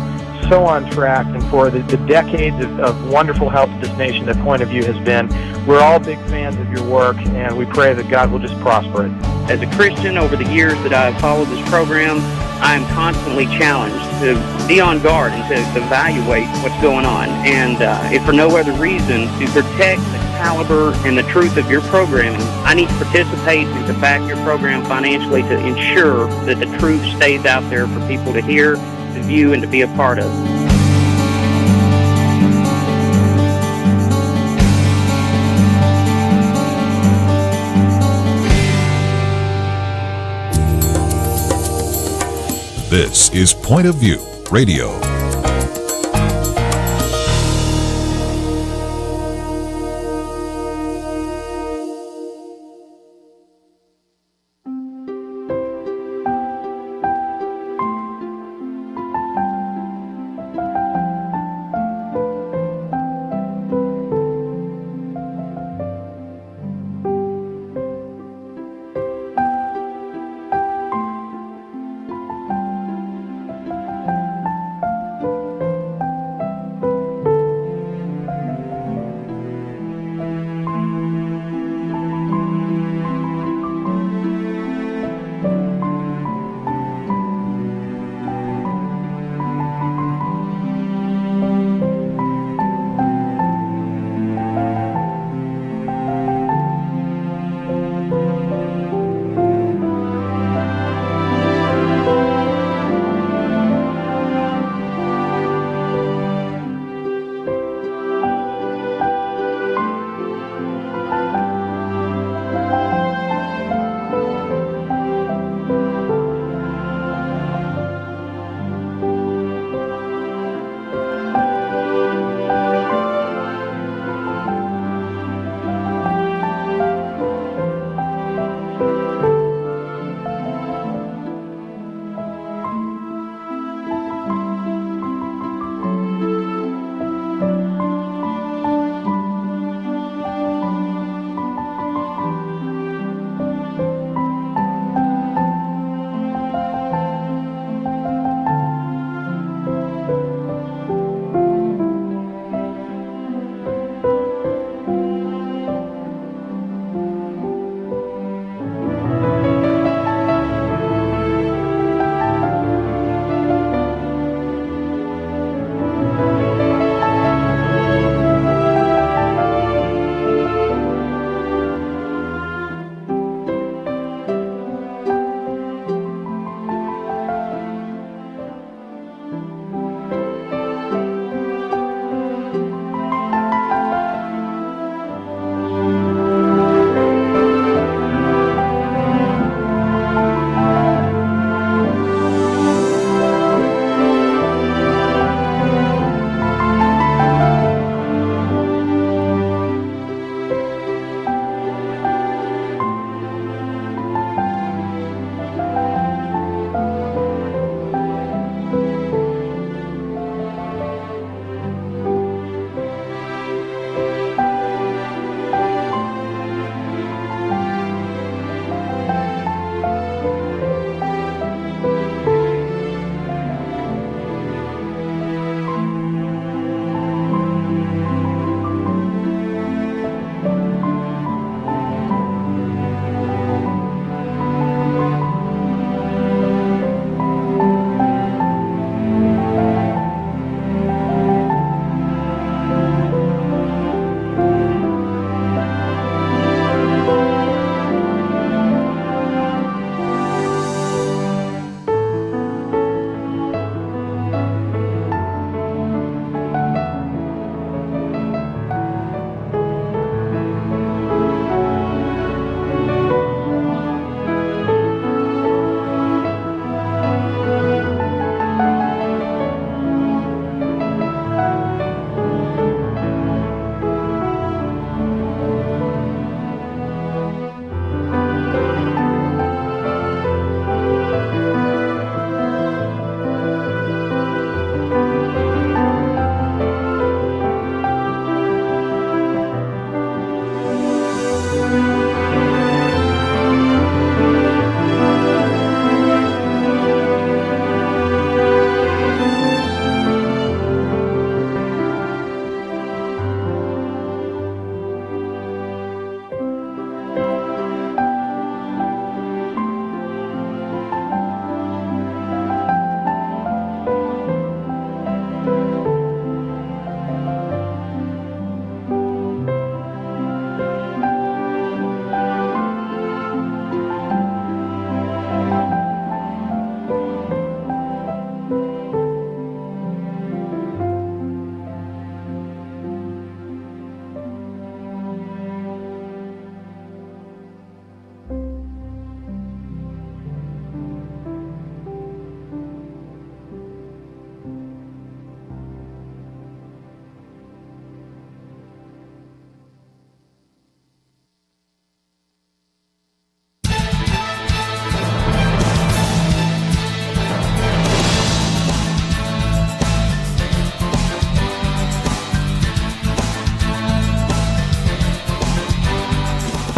so on track and for the decades of wonderful help to this nation that Point of View has been. We're all big fans of your work, and we pray that God will just prosper it. As a Christian, over the years that I've followed this program, I am constantly challenged to be on guard and to evaluate what's going on. And if for no other reason, to protect the caliber and the truth of your programming, I need to participate and to back your program financially to ensure that the truth stays out there for people to hear, to view, and to be a part of. This is Point of View Radio.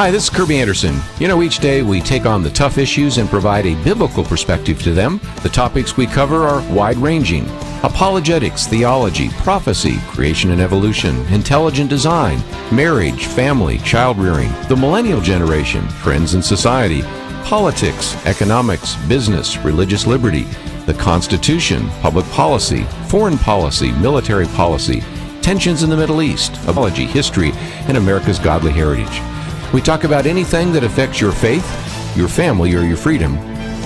Hi, this is Kirby Anderson. You know, each day we take on the tough issues and provide a biblical perspective to them. The topics we cover are wide-ranging: apologetics, theology, prophecy, creation and evolution, intelligent design, marriage, family, child-rearing, the millennial generation, trends in society, politics, economics, business, religious liberty, the Constitution, public policy, foreign policy, military policy, tensions in the Middle East, apology, history, and America's godly heritage. We talk about anything that affects your faith, your family, or your freedom.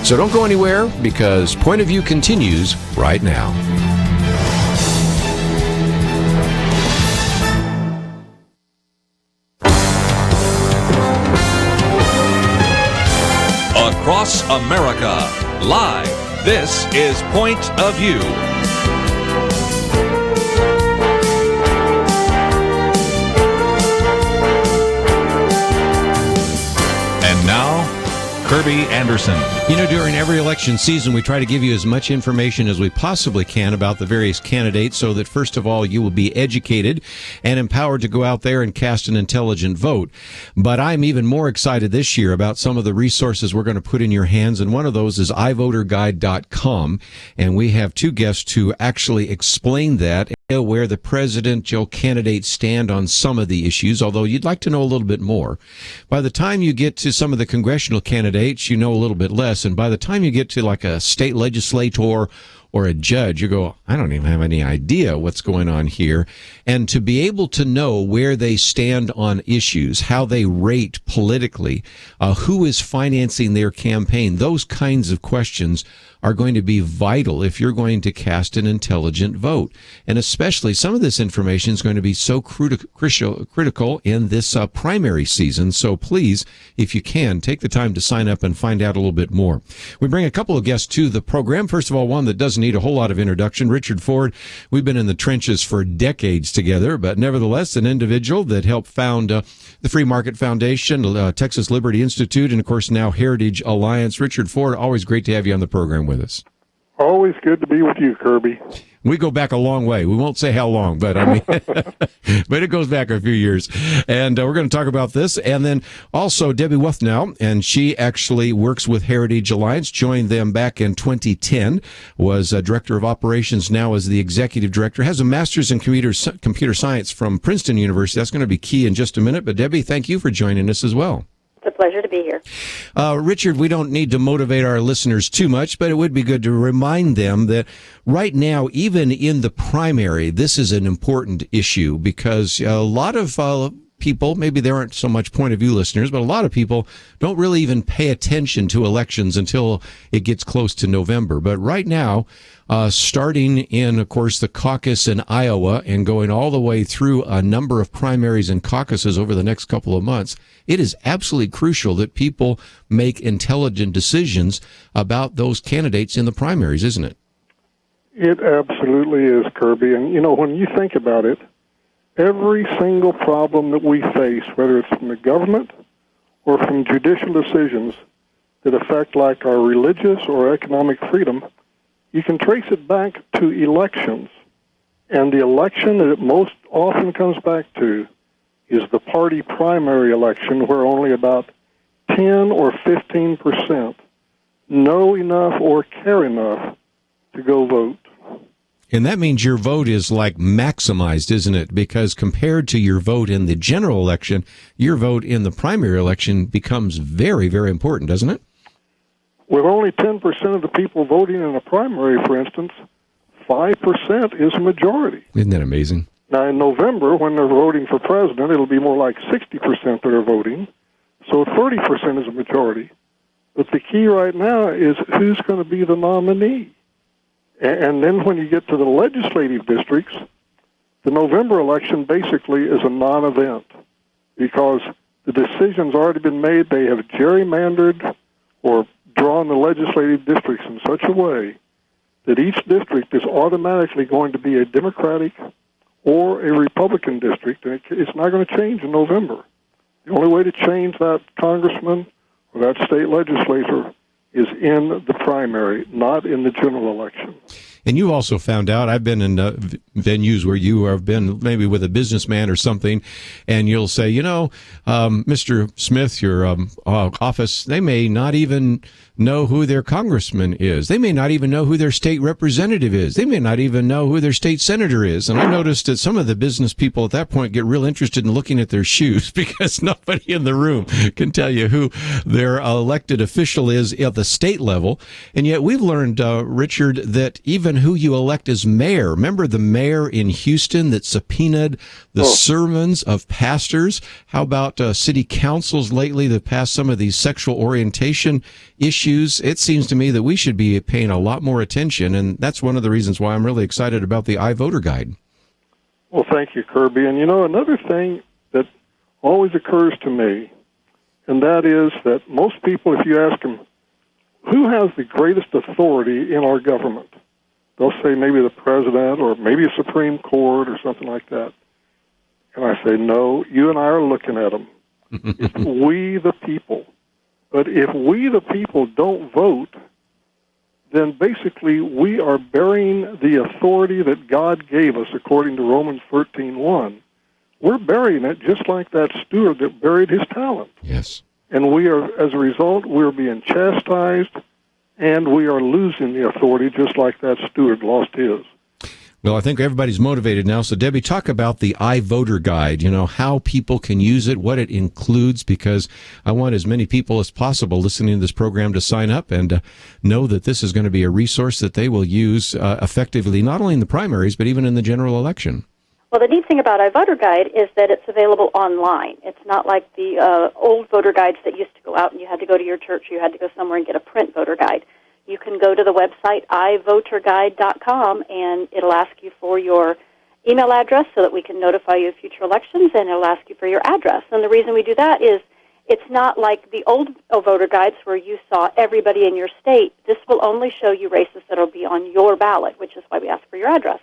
So don't go anywhere, because Point of View continues right now. Across America, live, this is Point of View. And now, Kirby Anderson. You know, during every election season, we try to give you as much information as we possibly can about the various candidates so that, first of all, you will be educated and empowered to go out there and cast an intelligent vote. But I'm even more excited this year about some of the resources we're going to put in your hands, and one of those is iVoterGuide.com, and we have two guests to actually explain that, where the presidential candidates stand on some of the issues, although you'd like to know a little bit more. By the time you get to some of the congressional candidates, you know a little bit less. And by the time you get to like a state legislator or a judge, you go, I don't even have any idea what's going on here. And to be able to know where they stand on issues, how they rate politically, who is financing their campaign, those kinds of questions are going to be vital if you're going to cast an intelligent vote. And especially some of this information is going to be so critical in this primary season. So please, if you can, take the time to sign up and find out a little bit more. We bring a couple of guests to the program. First of all, one that doesn't need a whole lot of introduction, Richard Ford. We've been in the trenches for decades together, but nevertheless, an individual that helped found the Free Market Foundation, Texas Liberty Institute, and of course now Heritage Alliance. Richard Ford, always great to have you on the program with us. Always good to be with you, Kirby. We go back a long way. We won't say how long, but I mean, but it goes back a few years. And we're going to talk about this. And then also Debbie Wuthnow, and she actually works with Heritage Alliance, joined them back in 2010, was Director of Operations, now is the Executive Director, has a Master's in Computer Science from Princeton University. That's going to be key in just a minute. But Debbie, thank you for joining us as well. It's a pleasure to be here. Richard, we don't need to motivate our listeners too much, but it would be good to remind them that right now, even in the primary, this is an important issue because a lot of people, maybe there aren't so much Point of View listeners, but a lot of people don't really even pay attention to elections until it gets close to November. But right now, starting in, of course, the caucus in Iowa and going all the way through a number of primaries and caucuses over the next couple of months, it is absolutely crucial that people make intelligent decisions about those candidates in the primaries, isn't it? It absolutely is, Kirby. And, you know, when you think about it, every single problem that we face, whether it's from the government or from judicial decisions that affect like our religious or economic freedom, you can trace it back to elections. And the election that it most often comes back to is the party primary election, where only about 10 or 15% know enough or care enough to go vote. And that means your vote is like maximized, isn't it? Because compared to your vote in the general election, your vote in the primary election becomes very, very important, doesn't it? With only 10% of the people voting in a primary, for instance, 5% is a majority. Isn't that amazing? Now, in November, when they're voting for president, it'll be more like 60% that are voting, so 30% is a majority. But the key right now is who's going to be the nominee. And then when you get to the legislative districts, the November election basically is a non-event because the decision's already been made. They have gerrymandered or drawn the legislative districts in such a way that each district is automatically going to be a Democratic or a Republican district, and it's not going to change in November. The only way to change that congressman or that state legislator is in the primary, not in the general election. And you also found out, I've been in venues where you have been maybe with a businessman or something, and you'll say, Mr. Smith, your office, they may not even know who their congressman is. They may not even know who their state representative is. They may not even know who their state senator is. And I noticed that some of the business people at that point get real interested in looking at their shoes because nobody in the room can tell you who their elected official is at the state level. And yet we've learned, Richard, that even who you elect as mayor, remember the mayor in Houston that subpoenaed the sermons of pastors? How about city councils lately that passed some of these sexual orientation issues? It seems to me that we should be paying a lot more attention, and that's one of the reasons why I'm really excited about the iVoter Guide. Well, thank you, Kirby. And another thing that always occurs to me, and that is that most people, if you ask them, who has the greatest authority in our government? They'll say maybe the president or maybe a Supreme Court or something like that. And I say, no, you and I are looking at them. It's we the people. But if we the people don't vote, then basically we are burying the authority that God gave us according to Romans 13:1. We're burying it just like that steward that buried his talent. Yes. And we are, as a result, we're being chastised, and we are losing the authority just like that steward lost his. Well, I think everybody's motivated now. So, Debbie, talk about the iVoter Guide, how people can use it, what it includes, because I want as many people as possible listening to this program to sign up and know that this is going to be a resource that they will use effectively, not only in the primaries, but even in the general election. Well, the neat thing about iVoter Guide is that it's available online. It's not like the old voter guides that used to go out and you had to go to your church, you had to go somewhere and get a print voter guide. You can go to the website ivoterguide.com, and it'll ask you for your email address so that we can notify you of future elections, and it'll ask you for your address. And the reason we do that is it's not like the old voter guides where you saw everybody in your state. This will only show you races that will be on your ballot, which is why we ask for your address.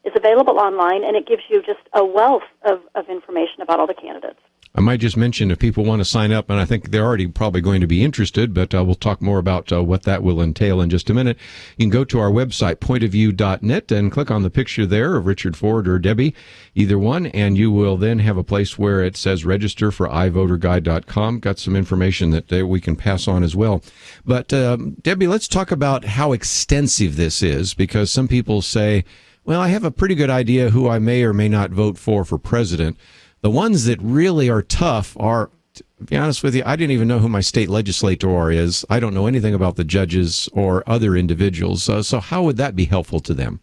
It's available online, and it gives you just a wealth of information about all the candidates. I might just mention if people want to sign up, and I think they're already probably going to be interested, but we'll talk more about what that will entail in just a minute. You can go to our website, pointofview.net, and click on the picture there of Richard Ford or Debbie, either one, and you will then have a place where it says register for ivoterguide.com. Got some information that we can pass on as well. But Debbie, let's talk about how extensive this is, because some people say, well, I have a pretty good idea who I may or may not vote for president. The ones that really are tough are, to be honest with you, I didn't even know who my state legislator is. I don't know anything about the judges or other individuals. So how would that be helpful to them?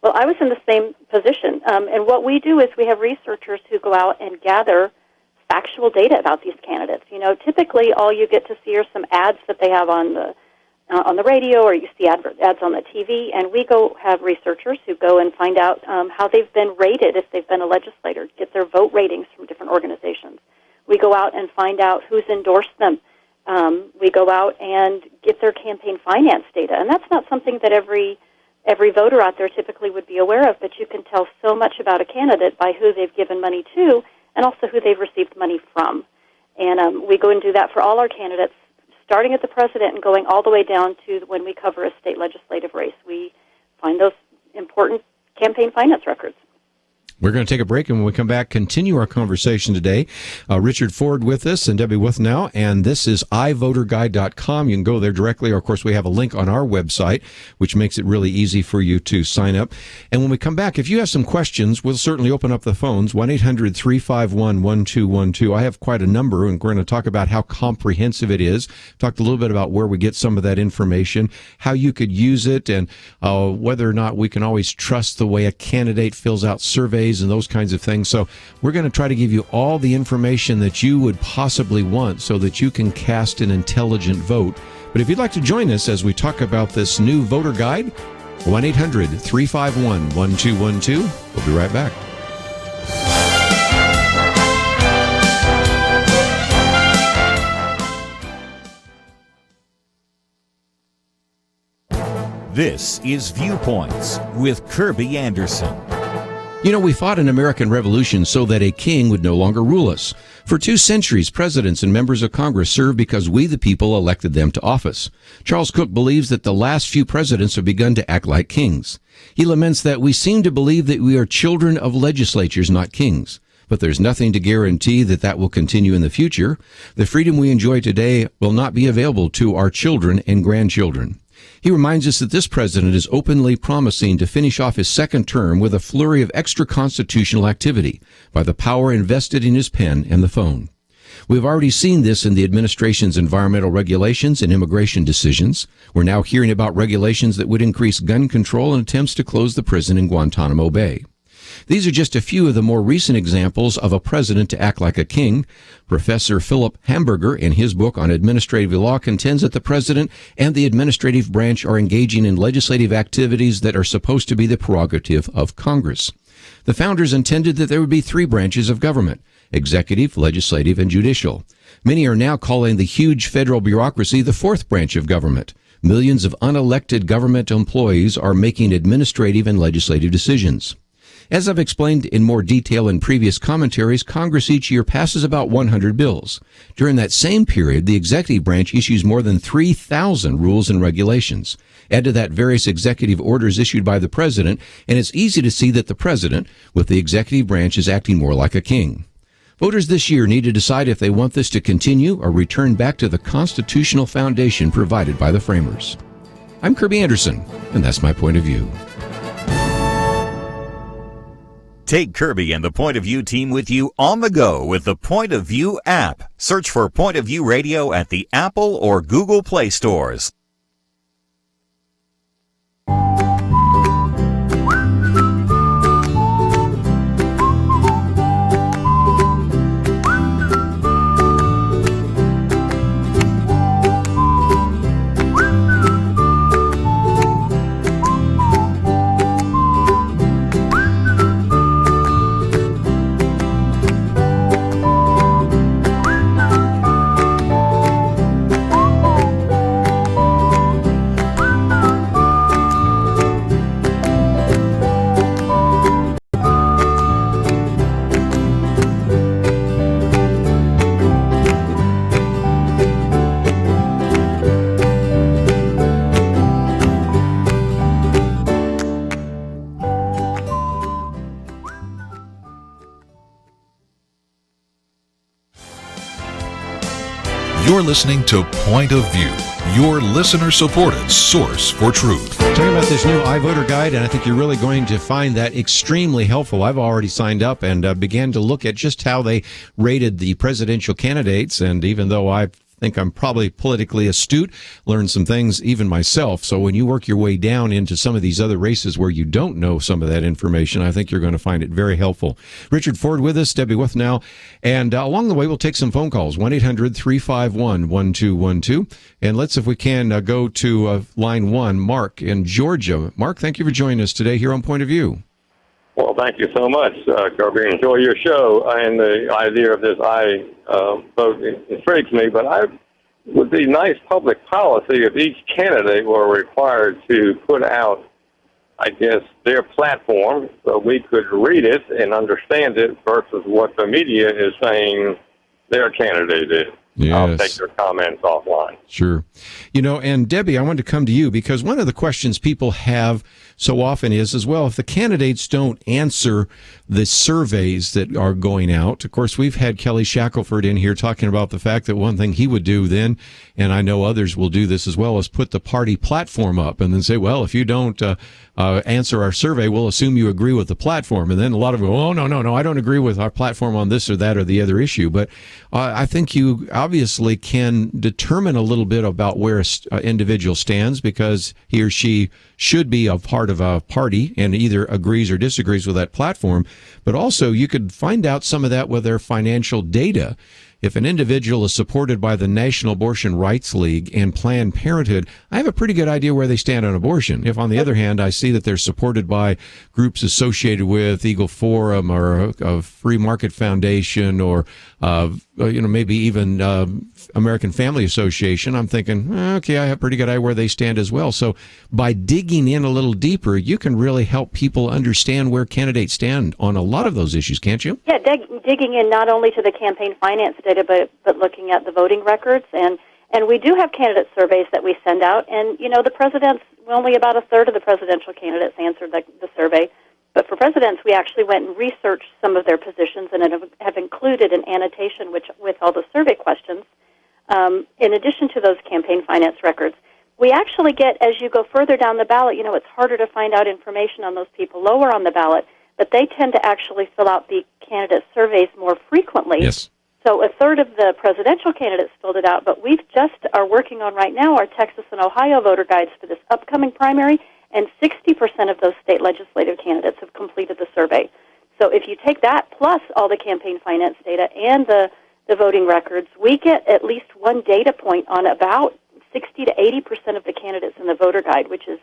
Well, I was in the same position. And what we do is we have researchers who go out and gather factual data about these candidates. Typically all you get to see are some ads that they have on the radio, or you see ads on the TV, and we go have researchers who go and find out how they've been rated if they've been a legislator, get their vote ratings from different organizations. We go out and find out who's endorsed them. We go out and get their campaign finance data, and that's not something that every voter out there typically would be aware of, but you can tell so much about a candidate by who they've given money to and also who they've received money from. And we go and do that for all our candidates, starting at the president and going all the way down to when we cover a state legislative race. We find those important campaign finance records. We're going to take a break, and when we come back, continue our conversation today. Richard Ford with us and Debbie Wuthnow, and this is ivoterguide.com. You can go there directly, or of course we have a link on our website, which makes it really easy for you to sign up. And when we come back, if you have some questions, we'll certainly open up the phones, 1-800-351-1212. I have quite a number, and we're going to talk about how comprehensive it is. Talked a little bit about where we get some of that information, how you could use it, and whether or not we can always trust the way a candidate fills out surveys and those kinds of things. So we're going to try to give you all the information that you would possibly want so that you can cast an intelligent vote. But if you'd like to join us as we talk about this new voter guide, 1-800-351-1212. We'll be right back. This is Viewpoints with Kirby Anderson. You know, we fought an American Revolution so that a king would no longer rule us. For 2 centuries, presidents and members of Congress served because we, the people, elected them to office. Charles Cook believes that the last few presidents have begun to act like kings. He laments that we seem to believe that we are children of legislatures, not kings. But there's nothing to guarantee that that will continue in the future. The freedom we enjoy today will not be available to our children and grandchildren. He reminds us that this president is openly promising to finish off his second term with a flurry of extra-constitutional activity by the power invested in his pen and the phone. We've already seen this in the administration's environmental regulations and immigration decisions. We're now hearing about regulations that would increase gun control and attempts to close the prison in Guantanamo Bay. These are just a few of the more recent examples of a president to act like a king. Professor Philip Hamburger, in his book on administrative law, contends that the president and the administrative branch are engaging in legislative activities that are supposed to be the prerogative of Congress. The founders intended that there would be 3 branches of government: executive, legislative, and judicial. Many are now calling the huge federal bureaucracy the 4th branch of government. Millions of unelected government employees are making administrative and legislative decisions. As I've explained in more detail in previous commentaries, Congress each year passes about 100 bills. During that same period, the executive branch issues more than 3,000 rules and regulations. Add to that various executive orders issued by the president, and it's easy to see that the president, with the executive branch, is acting more like a king. Voters this year need to decide if they want this to continue or return back to the constitutional foundation provided by the framers. I'm Kirby Anderson, and that's my point of view. Take Kirby and the Point of View team with you on the go with the Point of View app. Search for Point of View Radio at the Apple or Google Play stores. You're listening to Point of View, your listener-supported source for truth. Talking about this new iVoter guide, and I think you're really going to find that extremely helpful. I've already signed up and began to look at just how they rated the presidential candidates, and even though I think I'm probably politically astute, learned some things even myself. So when you work your way down into some of these other races where you don't know some of that information, I think you're going to find it very helpful. Richard Ford with us, Debbie Wuthnow, and along the way we'll take some phone calls, 1-800-351-1212. And let's, if we can, go to line 1, Mark in Georgia. Mark, thank you for joining us today here on Point of View. Well, thank you so much, Kirby. Enjoy your show. And the idea of this vote intrigues me, but it would be nice public policy if each candidate were required to put out, I guess, their platform so we could read it and understand it versus what the media is saying their candidate is. Yes. I'll take your comments offline. Sure. You know, and Debbie, I wanted to come to you because one of the questions people have so often is, well, if the candidates don't answer the surveys that are going out, of course, we've had Kelly Shackelford in here talking about the fact that one thing he would do then, and I know others will do this as well, is put the party platform up and then say, well, if you don't answer our survey, we'll assume you agree with the platform. And then a lot of them go, oh, no, I don't agree with our platform on this or that or the other issue. But I think you obviously can determine a little bit about where an individual stands because he or she should be a part of a party and either agrees or disagrees with that platform. But also you could find out some of that with their financial data. If an individual is supported by the National Abortion Rights League and Planned Parenthood, I have a pretty good idea where they stand on abortion. If, on the other hand, I see that they're supported by groups associated with Eagle Forum or a Free Market Foundation or maybe even American Family Association, I'm thinking, okay, I have a pretty good idea where they stand as well. So by digging in a little deeper, you can really help people understand where candidates stand on a lot of those issues, can't you? Yeah, digging in not only to the campaign finance data, but looking at the voting records. And we do have candidate surveys that we send out. And, the presidents, only about a third of the presidential candidates answered the survey. But for presidents, we actually went and researched some of their positions and have included an annotation with all the survey questions. In addition to those campaign finance records, we actually get, as you go further down the ballot, it's harder to find out information on those people lower on the ballot, but they tend to actually fill out the candidate surveys more frequently. Yes. So a third of the presidential candidates filled it out, but we've just are working on right now our Texas and Ohio voter guides for this upcoming primary, and 60% of those state legislative candidates have completed the survey. So if you take that plus all the campaign finance data and the voting records, we get at least one data point on about 60 to 80% of the candidates in the voter guide, which is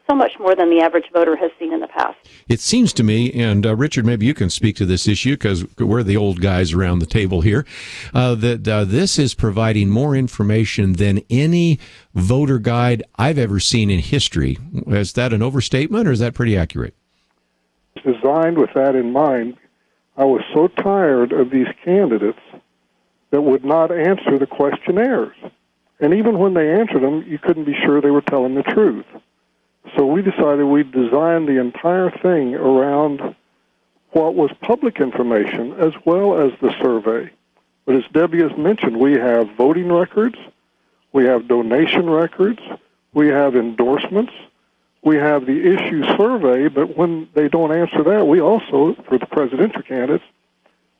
so much more than the average voter has seen in the past. It seems to me, and Richard, maybe you can speak to this issue because we're the old guys around the table here, that this is providing more information than any voter guide I've ever seen in history. Is that an overstatement, or is that pretty accurate? Designed with that in mind. I was so tired of these candidates that would not answer the questionnaires. And even when they answered them, you couldn't be sure they were telling the truth. So we decided we'd design the entire thing around what was public information as well as the survey. But as Debbie has mentioned, we have voting records, we have donation records, we have endorsements, we have the issue survey, but when they don't answer that, we also, for the presidential candidates,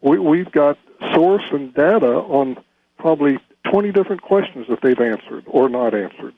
we've got source and data on probably 20 different questions that they've answered or not answered.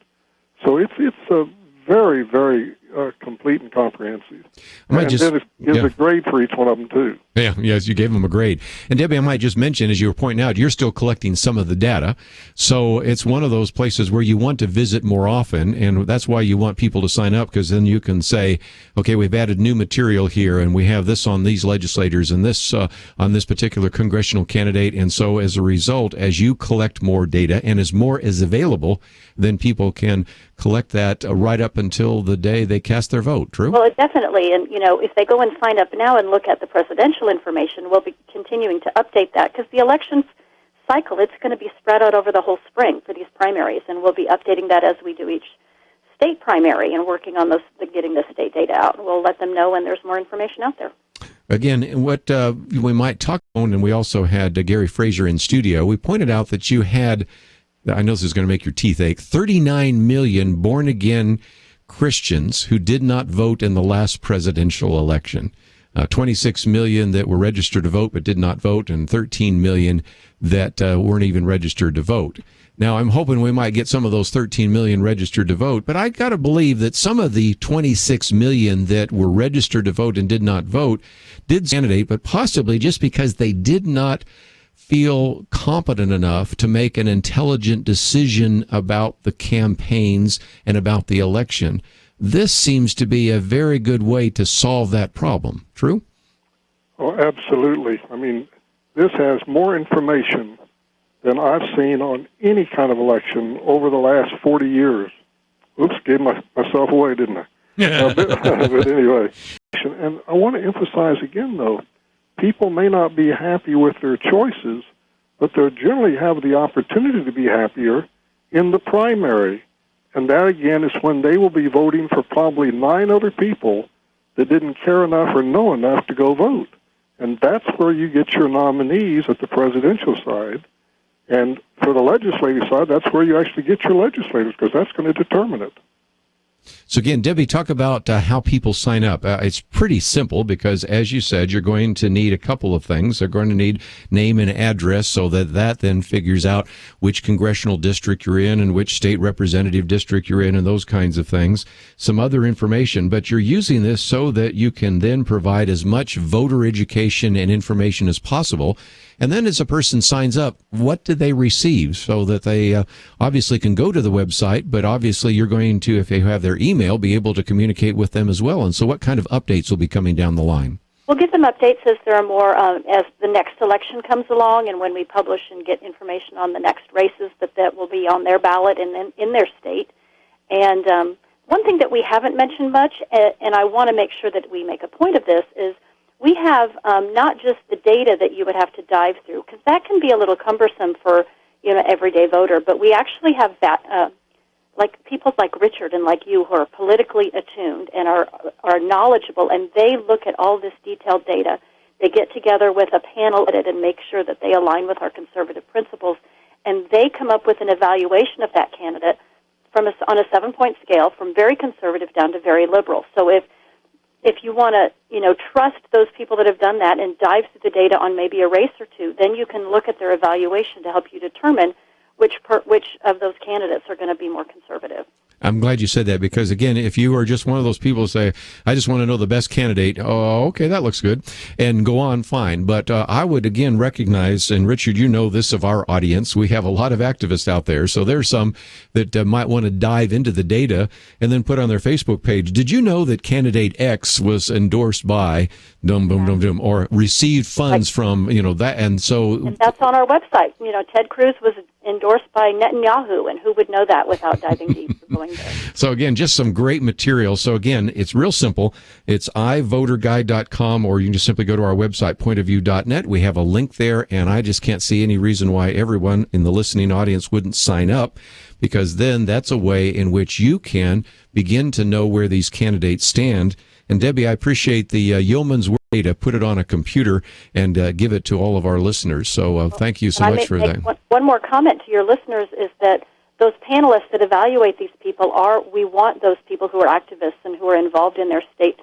So it's a very, very complete and comprehensive. Then it gives a grade for each one of them, too. Yeah, yes, you gave them a grade. And Debbie, I might just mention, as you were pointing out, you're still collecting some of the data. So it's one of those places where you want to visit more often, and that's why you want people to sign up, because then you can say, okay, we've added new material here, and we have this on these legislators and this on this particular congressional candidate. And so as a result, as you collect more data and as more is available, then people can collect that right up until the day they cast their vote. True? Well, definitely. And, if they go and sign up now and look at the presidential information, we'll be continuing to update that because the election cycle, it's going to be spread out over the whole spring for these primaries, and we'll be updating that as we do each state primary and working on getting the state data out. And we'll let them know when there's more information out there. Again, what we might talk on, and we also had Gary Fraser in studio, we pointed out that you had, I know this is going to make your teeth ache, 39 million born-again Christians who did not vote in the last presidential election. 26 million that were registered to vote but did not vote, and 13 million that weren't even registered to vote. Now, I'm hoping we might get some of those 13 million registered to vote, but I got to believe that some of the 26 million that were registered to vote and did not vote did candidate, but possibly just because they did not feel competent enough to make an intelligent decision about the campaigns and about the election. This seems to be a very good way to solve that problem. True? Oh, absolutely. I mean, this has more information than I've seen on any kind of election over the last 40 years. Oops, gave myself away, didn't I? Yeah. But anyway. And I want to emphasize again, though, people may not be happy with their choices, but they generally have the opportunity to be happier in the primary. And that, again, is when they will be voting for probably 9 other people that didn't care enough or know enough to go vote. And that's where you get your nominees at the presidential side. And for the legislative side, that's where you actually get your legislators, because that's going to determine it. So again, Debbie, talk about how people sign up. It's pretty simple because, as you said, you're going to need a couple of things. They're going to need name and address so that then figures out which congressional district you're in and which state representative district you're in and those kinds of things. Some other information, but you're using this so that you can then provide as much voter education and information as possible. And then as a person signs up, what do they receive so that they obviously can go to the website, but obviously you're going to, if they have their email, be able to communicate with them as well. And so what kind of updates will be coming down the line? we'll give them updates as there are more, as the next election comes along, and when we publish and get information on the next races that will be on their ballot and in their state. And one thing that we haven't mentioned much, and I want to make sure that we make a point of this, is we have not just the data that you would have to dive through, because that can be a little cumbersome for everyday voter, but we actually have that, like people like Richard and like you who are politically attuned and are knowledgeable, and they look at all this detailed data. They get together with a panel and make sure that they align with our conservative principles, and they come up with an evaluation of that candidate on a 7-point scale from very conservative down to very liberal. So if you want to, trust those people that have done that and dive through the data on maybe a race or two, then you can look at their evaluation to help you determine which of those candidates are going to be more conservative. I'm glad you said that, because, again, if you are just one of those people who say, I just want to know the best candidate, oh, okay, that looks good, and go on, fine. But I would, again, recognize, and Richard, you know this of our audience, we have a lot of activists out there, so there's some that might want to dive into the data and then put on their Facebook page, did you know that candidate X was endorsed by or received funds from, that, and so... And that's on our website. Ted Cruz was endorsed by Netanyahu, and who would know that without diving deep or going there? So again, just some great material. So again, it's real simple. It's ivoterguide.com, or you can just simply go to our website, pointofview.net. We have a link there, and I just can't see any reason why everyone in the listening audience wouldn't sign up, because then that's a way in which you can begin to know where these candidates stand. And Debbie, I appreciate the yeoman's work to put it on a computer and give it to all of our listeners. So thank you so much for that. One more comment to your listeners is that those panelists that evaluate these people we want those people who are activists and who are involved in their state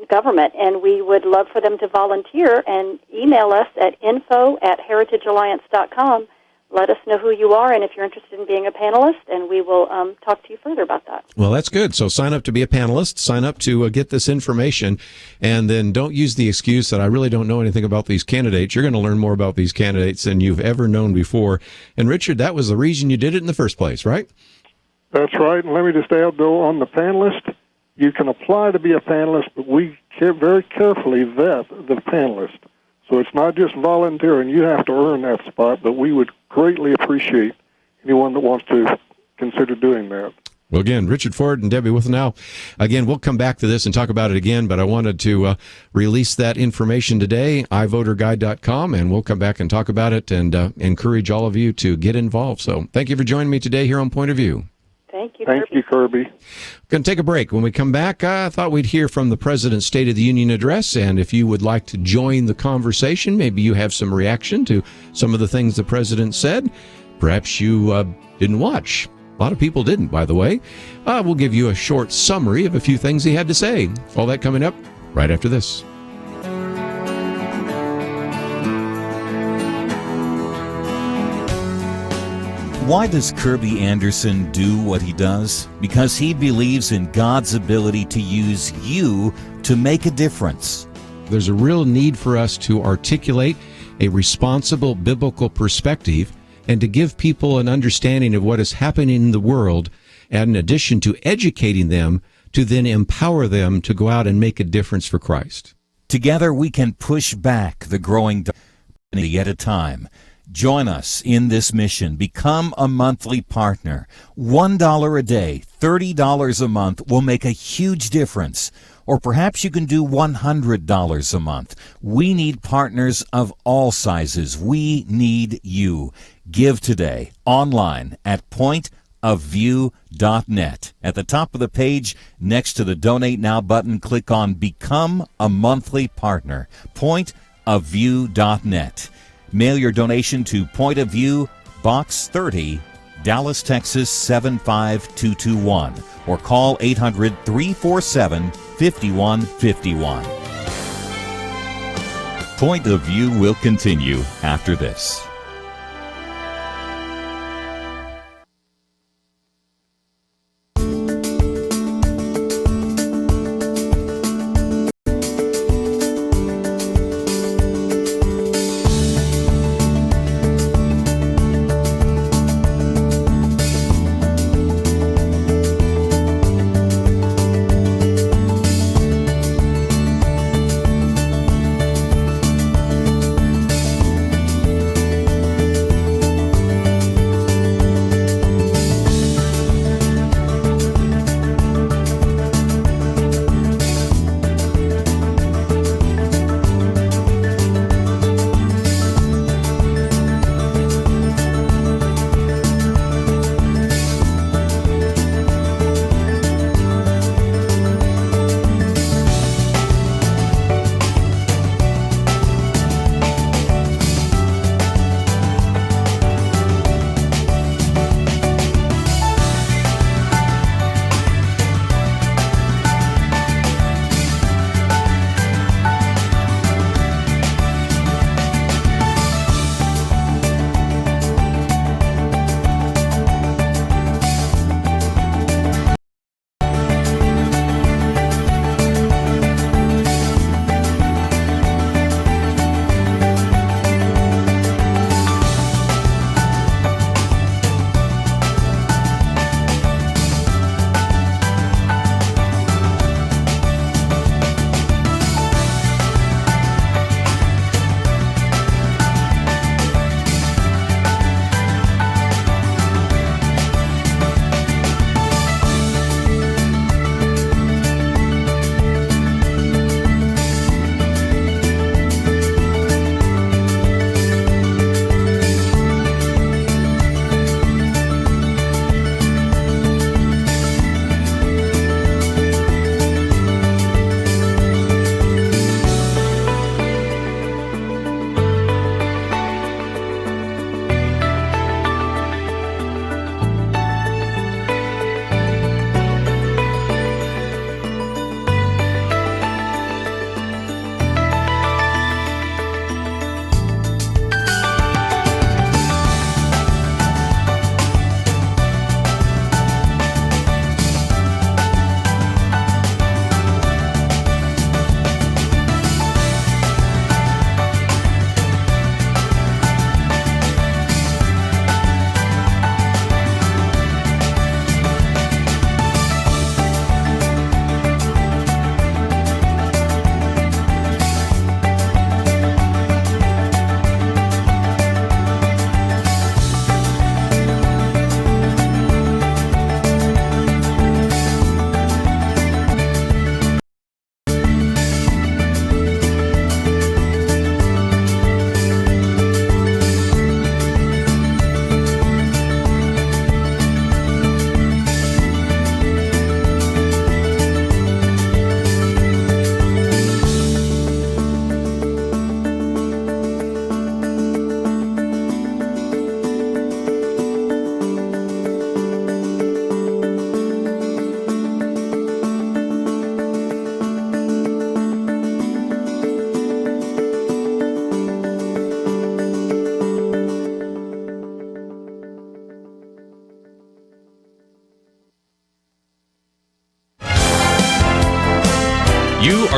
government, and we would love for them to volunteer and email us at info@heritagealliance.com. Let us know who you are and if you're interested in being a panelist, and we will talk to you further about that. Well, that's good. So sign up to be a panelist, sign up to get this information, and then don't use the excuse that I really don't know anything about these candidates. You're going to learn more about these candidates than you've ever known before. And Richard, that was the reason you did it in the first place, right? That's right. And let me just add, though, on the panelist, you can apply to be a panelist, but we very carefully vet the panelist. So it's not just volunteering. You have to earn that spot, but we would greatly appreciate anyone that wants to consider doing that. Well, again, Richard Ford and Debbie Wuthnow. Again, we'll come back to this and talk about it again, but I wanted to release that information today, ivoterguide.com, and we'll come back and talk about it and encourage all of you to get involved. So thank you for joining me today here on Point of View. Thank you, Kirby. Thank you, Kirby. Going to take a break. When we come back, I thought we'd hear from the President's State of the Union address, and if you would like to join the conversation, maybe you have some reaction to some of the things the President said. Perhaps you didn't watch. A lot of people didn't, by the way. We'll give you a short summary of a few things he had to say. All that coming up right after this. Why does Kirby Anderson do what he does? Because he believes in God's ability to use you to make a difference. There's a real need for us to articulate a responsible biblical perspective and to give people an understanding of what is happening in the world, and in addition to educating them, to then empower them to go out and make a difference for Christ. Together we can push back the growing darkness at a time. Join us in this mission. Become a monthly partner. $1 a day, $30 a month will make a huge difference. Or perhaps you can do $100 a month. We need partners of all sizes. We need you. Give today online at pointofview.net. At the top of the page, next to the Donate Now button, click on Become a Monthly Partner. Pointofview.net. Mail your donation to Point of View, Box 30, Dallas, Texas 75221, or call 800-347-5151. Point of View will continue after this.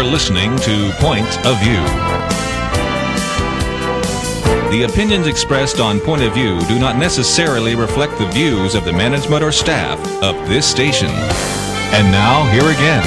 You're listening to Point of View. The opinions expressed on Point of View do not necessarily reflect the views of the management or staff of this station. And now, here again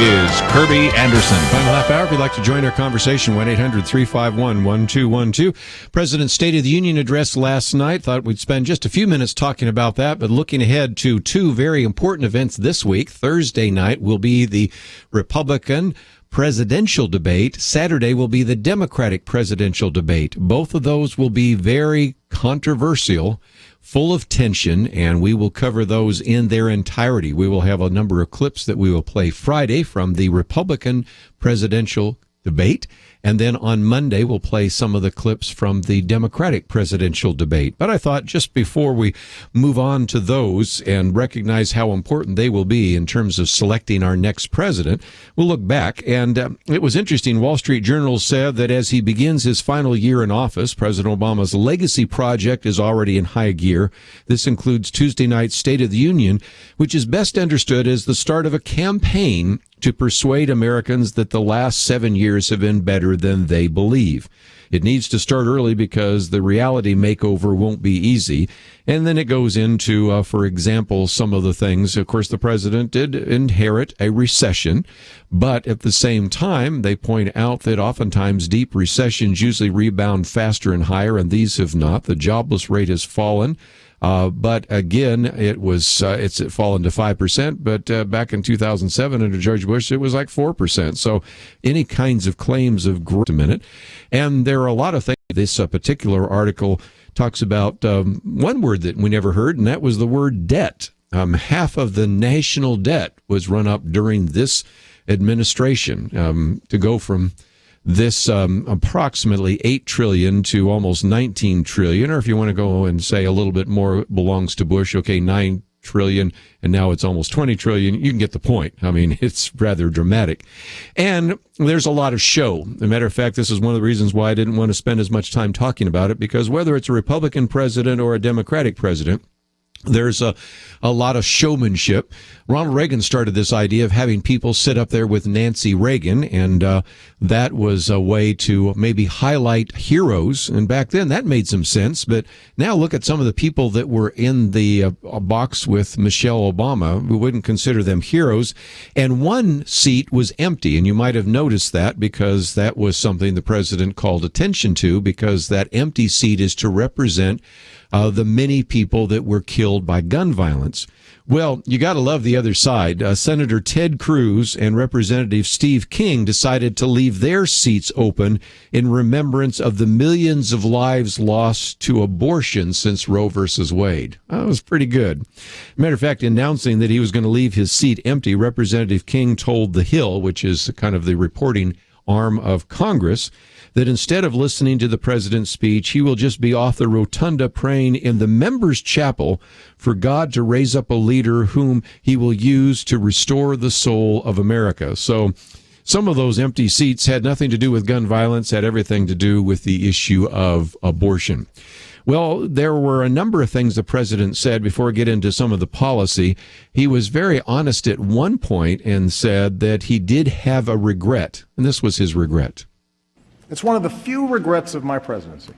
is Kirby Anderson. Final half hour. If you'd like to join our conversation, 1-800-351-1212. President's State of the Union address last night. Thought we'd spend just a few minutes talking about that, but looking ahead to two very important events this week. Thursday night will be the Republican presidential debate. Saturday will be the Democratic presidential debate. Both of those will be very controversial, full of tension, and we will cover those in their entirety. We will have a number of clips that we will play Friday from the Republican presidential debate, and then on Monday we'll play some of the clips from the Democratic presidential debate. But I thought just before we move on to those and recognize how important they will be in terms of selecting our next president, we'll look back. And it was interesting. Wall Street Journal said that as he begins his final year in office, President Obama's legacy project is already in high gear. This includes Tuesday night's State of the Union, which is best understood as the start of a campaign to persuade Americans that the last 7 years have been better than they believe. It needs to start early because the reality makeover won't be easy. And then it goes into, for example, some of the things. Of course, the president did inherit a recession, but at the same time, they point out that oftentimes deep recessions usually rebound faster and higher, and these have not. The jobless rate has fallen. But again, it's fallen to 5%, but back in 2007 under George Bush, it was like 4%. So any kinds of claims of growth a minute. And there are a lot of things. This particular article talks about one word that we never heard, and that was the word debt. Half of the national debt was run up during this administration, to go from this approximately $8 trillion to almost $19 trillion, or if you want to go and say a little bit more belongs to Bush, okay, $9 trillion, and now it's almost $20 trillion. You can get the point. I mean, it's rather dramatic. And there's a lot of show. As a matter of fact, this is one of the reasons why I didn't want to spend as much time talking about it, because whether it's a Republican president or a Democratic president, there's a lot of showmanship. Ronald Reagan started this idea of having people sit up there with Nancy Reagan, and that was a way to maybe highlight heroes. And back then that made some sense. But now look at some of the people that were in the box with Michelle Obama. We wouldn't consider them heroes. And one seat was empty. And you might have noticed that because that was something the president called attention to, because that empty seat is to represent the many people that were killed by gun violence. Well, you got to love the other side. Senator Ted Cruz and Representative Steve King decided to leave their seats open in remembrance of the millions of lives lost to abortion since Roe versus Wade. That was pretty good. Matter of fact, announcing that he was going to leave his seat empty, Representative King told The Hill, which is kind of the reporting arm of Congress, that instead of listening to the president's speech, he will just be off the rotunda praying in the members' chapel for God to raise up a leader whom he will use to restore the soul of America. So some of those empty seats had nothing to do with gun violence, had everything to do with the issue of abortion. Well, there were a number of things the president said. Before I get into some of the policy, he was very honest at one point and said that he did have a regret, and this was his regret. It's one of the few regrets of my presidency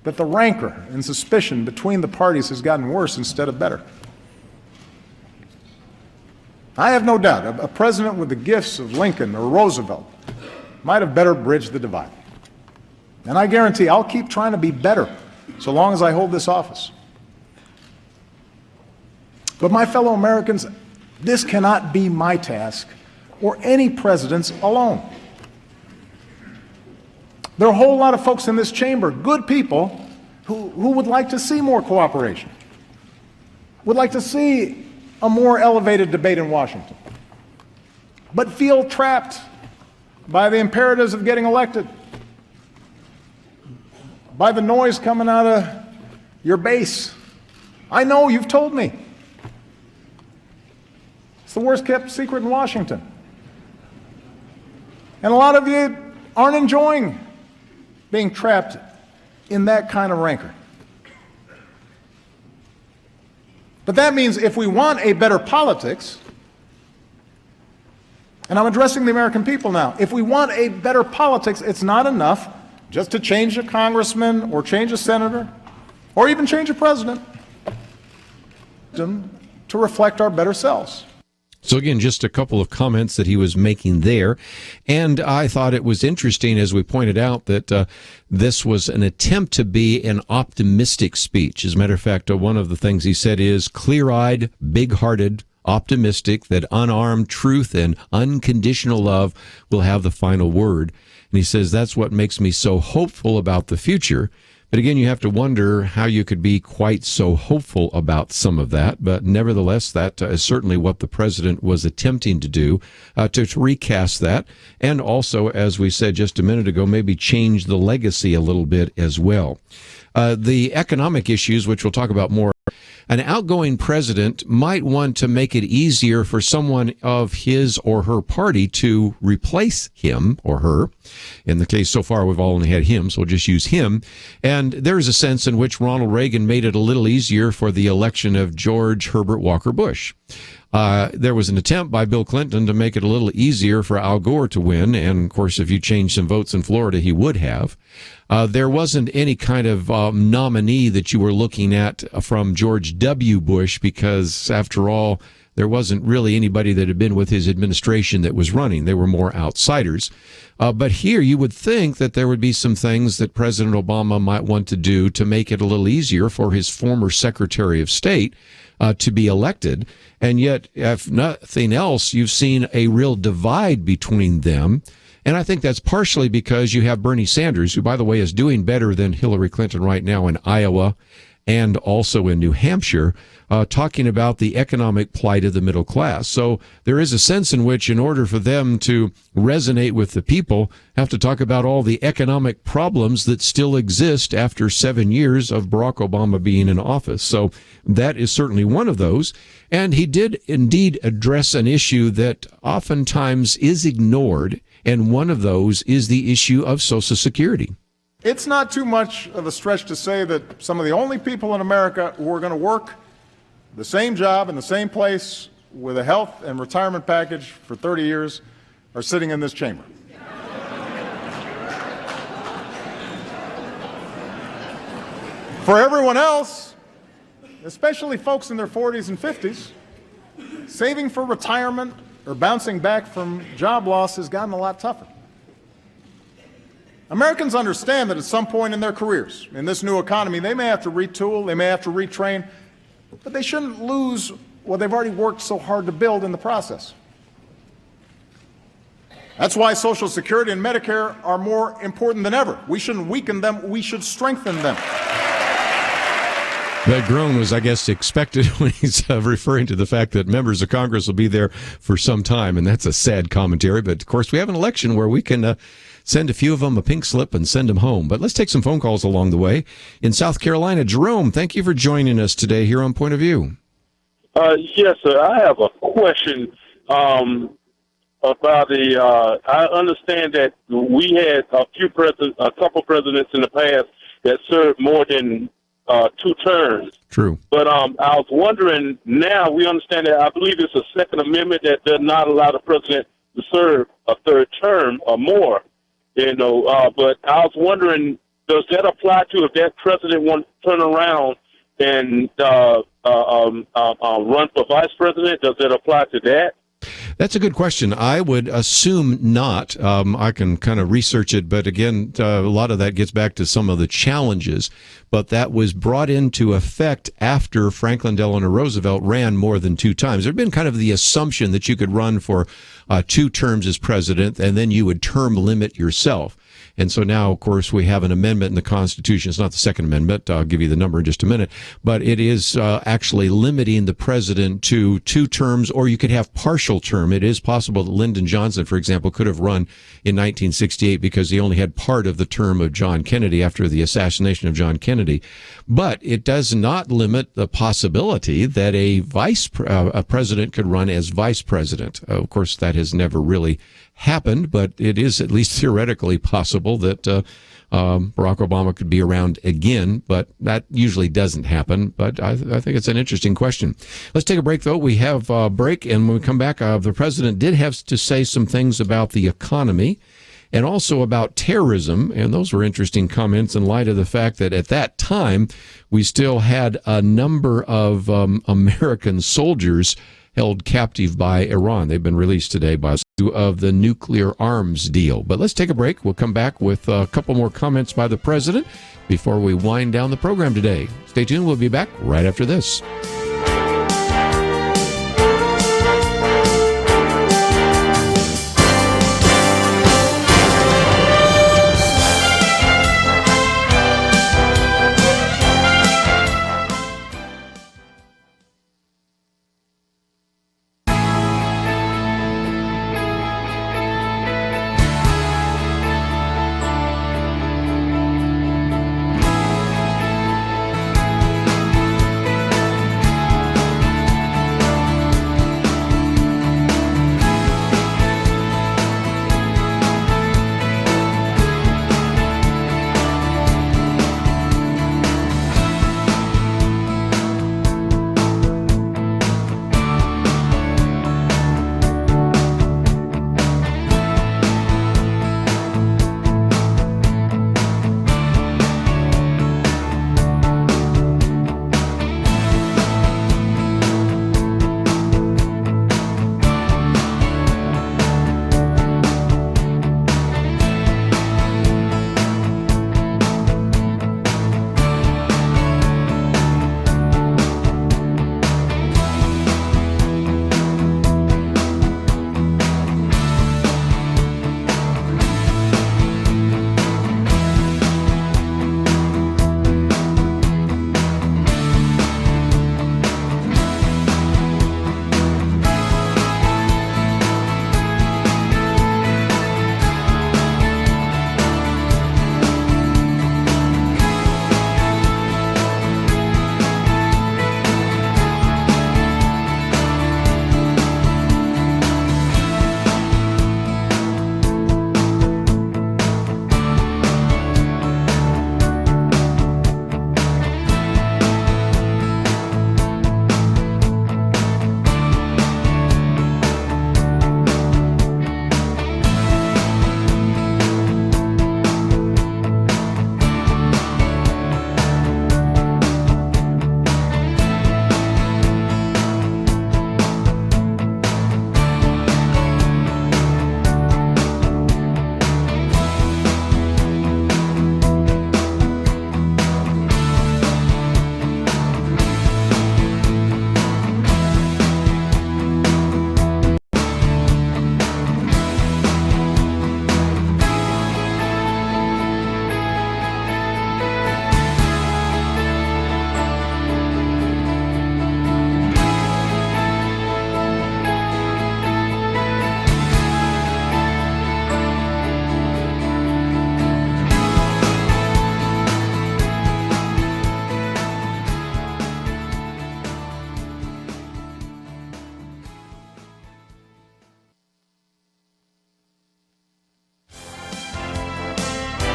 that the rancor and suspicion between the parties has gotten worse instead of better. I have no doubt a president with the gifts of Lincoln or Roosevelt might have better bridged the divide. And I guarantee I'll keep trying to be better so long as I hold this office. But my fellow Americans, this cannot be my task or any president's alone. There are a whole lot of folks in this chamber, good people, who would like to see more cooperation, would like to see a more elevated debate in Washington, but feel trapped by the imperatives of getting elected, by the noise coming out of your base. I know, you've told me. It's the worst kept secret in Washington. And a lot of you aren't enjoying being trapped in that kind of rancor. But that means if we want a better politics, And I'm addressing the American people now. If we want a better politics, it's not enough just to change a congressman or change a senator or even change a president to reflect our better selves. So again, just a couple of comments that he was making there. And I thought it was interesting, as we pointed out, that this was an attempt to be an optimistic speech. As a matter of fact, one of the things he said is clear-eyed, big-hearted, optimistic, that unarmed truth and unconditional love will have the final word. And he says that's what makes me so hopeful about the future. But again, you have to wonder how you could be quite so hopeful about some of that. But nevertheless, that is certainly what the president was attempting to do, to recast that. And also, as we said just a minute ago, maybe change the legacy a little bit as well. The economic issues, which we'll talk about more. An outgoing president might want to make it easier for someone of his or her party to replace him or her. In the case so far, we've only had him, so we'll just use him. And there is a sense in which Ronald Reagan made it a little easier for the election of George Herbert Walker Bush. There was an attempt by Bill Clinton to make it a little easier for Al Gore to win. And, of course, if you change some votes in Florida, he would have. There wasn't any kind of nominee that you were looking at from George W. Bush because, after all, there wasn't really anybody that had been with his administration that was running. They were more outsiders. But here you would think that there would be some things that President Obama might want to do to make it a little easier for his former Secretary of State to be elected. And yet, if nothing else, you've seen a real divide between them. And I think that's partially because you have Bernie Sanders, who, by the way, is doing better than Hillary Clinton right now in Iowa and also in New Hampshire, talking about the economic plight of the middle class. So there is a sense in which, in order for them to resonate with the people, have to talk about all the economic problems that still exist after 7 years of Barack Obama being in office. So that is certainly one of those. And he did indeed address an issue that oftentimes is ignored, and one of those is the issue of Social Security. It's not too much of a stretch to say that some of the only people in America who are going to work the same job in the same place with a health and retirement package for 30 years are sitting in this chamber. For everyone else, especially folks in their 40s and 50s, saving for retirement or bouncing back from job loss has gotten a lot tougher. Americans understand that at some point in their careers, in this new economy, they may have to retool, they may have to retrain, but they shouldn't lose what they've already worked so hard to build in the process. That's why Social Security and Medicare are more important than ever. We shouldn't weaken them, we should strengthen them. That groan was, I guess, expected when he's referring to the fact that members of Congress will be there for some time, and that's a sad commentary. But, of course, we have an election where we can send a few of them a pink slip and send them home. But let's take some phone calls along the way. In South Carolina, Jerome, thank you for joining us today here on Point of View. Yes, sir. I have a question about I understand that we had a couple presidents in the past that served more than 2 terms. True. But I was wondering, now we understand that I believe it's a Second Amendment that does not allow the president to serve a 3rd term or more. But I was wondering, does that apply to if that president wants to turn around and run for vice president? Does that apply to that? That's a good question. I would assume not. I can kind of research it, but again, a lot of that gets back to some of the challenges. But that was brought into effect after Franklin Delano Roosevelt ran more than 2 times. There had been kind of the assumption that you could run for 2 terms as president, and then you would term limit yourself. And so now, of course, we have an amendment in the Constitution. It's not the Second Amendment. I'll give you the number in just a minute. But it is actually limiting the president to 2 terms, or you could have partial term. It is possible that Lyndon Johnson, for example, could have run in 1968 because he only had part of the term of John Kennedy after the assassination of John Kennedy. But it does not limit the possibility that a president could run as vice president. Of course, that has never really happened, but it is at least theoretically possible that Barack Obama could be around again, but that usually doesn't happen. But I think it's an interesting question. Let's take a break, though. We have a break, and when we come back, the president did have to say some things about the economy and also about terrorism, and those were interesting comments in light of the fact that at that time, we still had a number of American soldiers held captive by Iran. They've been released today by of the nuclear arms deal. But let's take a break. We'll come back with a couple more comments by the president before we wind down the program today. Stay tuned. We'll be back right after this.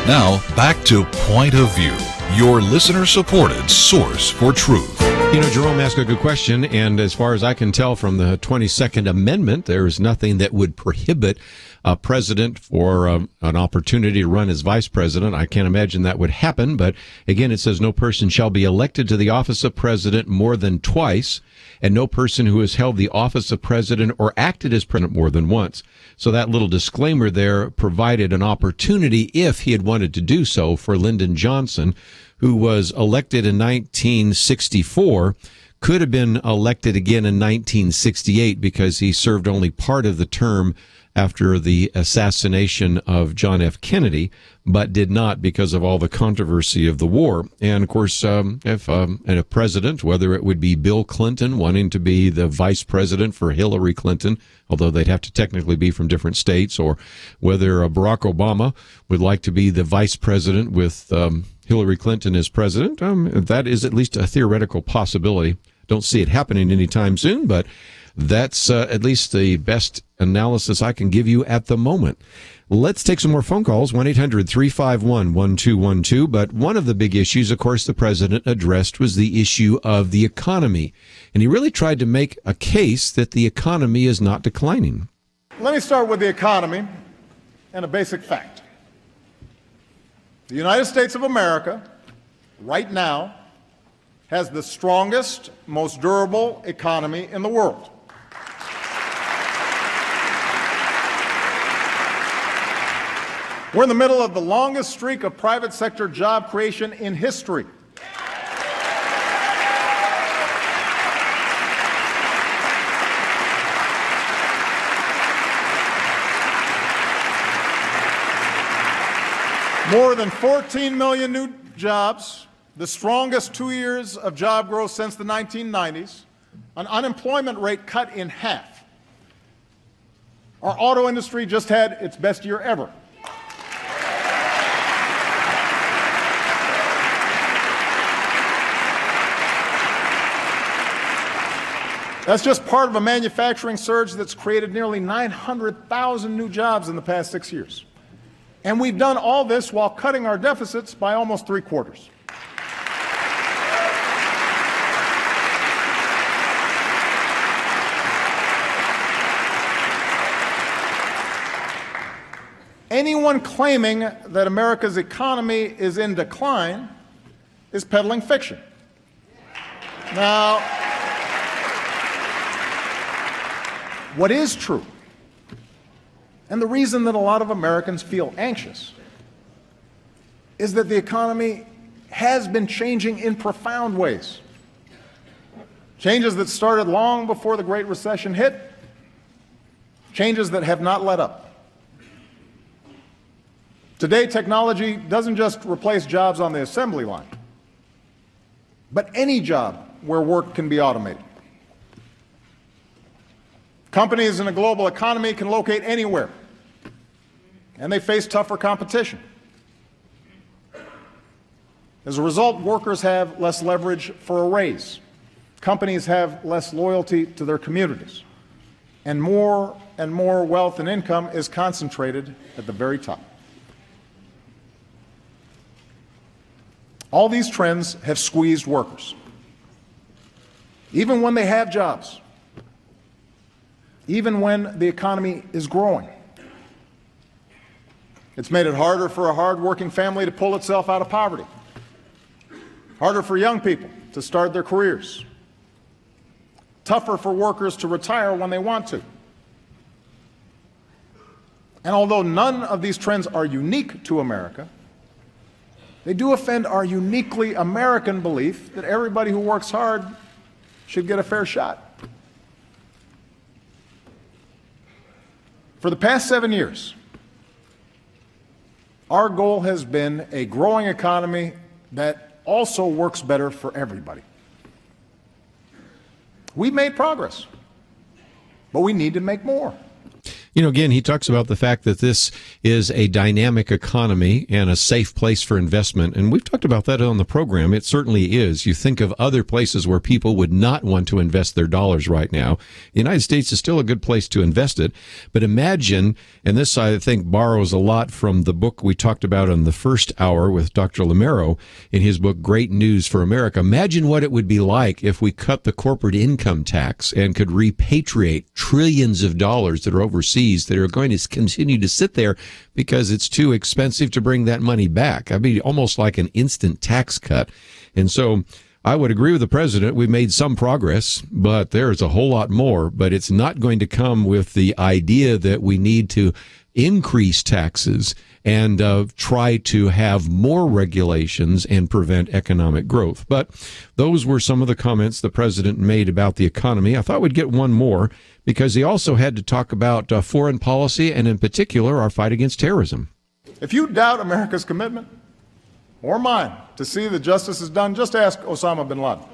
Now, back to Point of View, your listener-supported source for truth. You know, Jerome asked a good question, and as far as I can tell from the 22nd Amendment, there is nothing that would prohibit a president for an opportunity to run as vice president. I can't imagine that would happen, but again, it says no person shall be elected to the office of president more than twice, and no person who has held the office of president or acted as president more than once. So that little disclaimer there provided an opportunity, if he had wanted to do so, for Lyndon Johnson, who was elected in 1964, could have been elected again in 1968 because he served only part of the term after the assassination of John F. Kennedy, but did not because of all the controversy of the war. And of course, if a president, whether it would be Bill Clinton wanting to be the vice president for Hillary Clinton, although they'd have to technically be from different states, or whether Barack Obama would like to be the vice president with Hillary Clinton as president, that is at least a theoretical possibility. Don't see it happening anytime soon, but that's at least the best analysis I can give you at the moment. Let's take some more phone calls, 1-800-351-1212. But one of the big issues, of course, the president addressed was the issue of the economy. And he really tried to make a case that the economy is not declining. Let me start with the economy and a basic fact. The United States of America, right now, has the strongest, most durable economy in the world. We're in the middle of the longest streak of private sector job creation in history. More than 14 million new jobs, the strongest 2 years of job growth since the 1990s, an unemployment rate cut in half. Our auto industry just had its best year ever. That's just part of a manufacturing surge that's created nearly 900,000 new jobs in the past 6 years. And we've done all this while cutting our deficits by almost 3/4. Anyone claiming that America's economy is in decline is peddling fiction. Now, what is true, and the reason that a lot of Americans feel anxious, is that the economy has been changing in profound ways. Changes that started long before the Great Recession hit, changes that have not let up. Today, technology doesn't just replace jobs on the assembly line, but any job where work can be automated. Companies in a global economy can locate anywhere, and they face tougher competition. As a result, workers have less leverage for a raise. Companies have less loyalty to their communities, and more wealth and income is concentrated at the very top. All these trends have squeezed workers, even when they have jobs, even when the economy is growing. It's made it harder for a hard-working family to pull itself out of poverty, harder for young people to start their careers, tougher for workers to retire when they want to. And although none of these trends are unique to America, they do offend our uniquely American belief that everybody who works hard should get a fair shot. For the past 7 years, our goal has been a growing economy that also works better for everybody. We've made progress, but we need to make more. You know, again, he talks about the fact that this is a dynamic economy and a safe place for investment. And we've talked about that on the program. It certainly is. You think of other places where people would not want to invest their dollars right now. The United States is still a good place to invest it. But imagine, and this I think borrows a lot from the book we talked about in the first hour with Dr. Lameiro in his book, Great News for America. Imagine what it would be like if we cut the corporate income tax and could repatriate trillions of dollars that are overseas that are going to continue to sit there because it's too expensive to bring that money back. I mean, almost like an instant tax cut. And so I would agree with the president. We've made some progress, but there's a whole lot more. But it's not going to come with the idea that we need to increase taxes and try to have more regulations and prevent economic growth. But those were some of the comments the president made about the economy. I thought we'd get one more because he also had to talk about foreign policy and in particular our fight against terrorism. If you doubt America's commitment or mine to see that justice is done, just ask Osama bin Laden.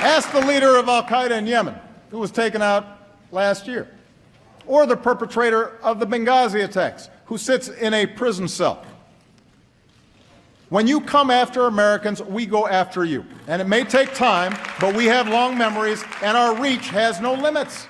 Ask the leader of al-Qaeda in Yemen, who was taken out last year, or the perpetrator of the Benghazi attacks, who sits in a prison cell. When you come after Americans, we go after you. And it may take time, but we have long memories, and our reach has no limits.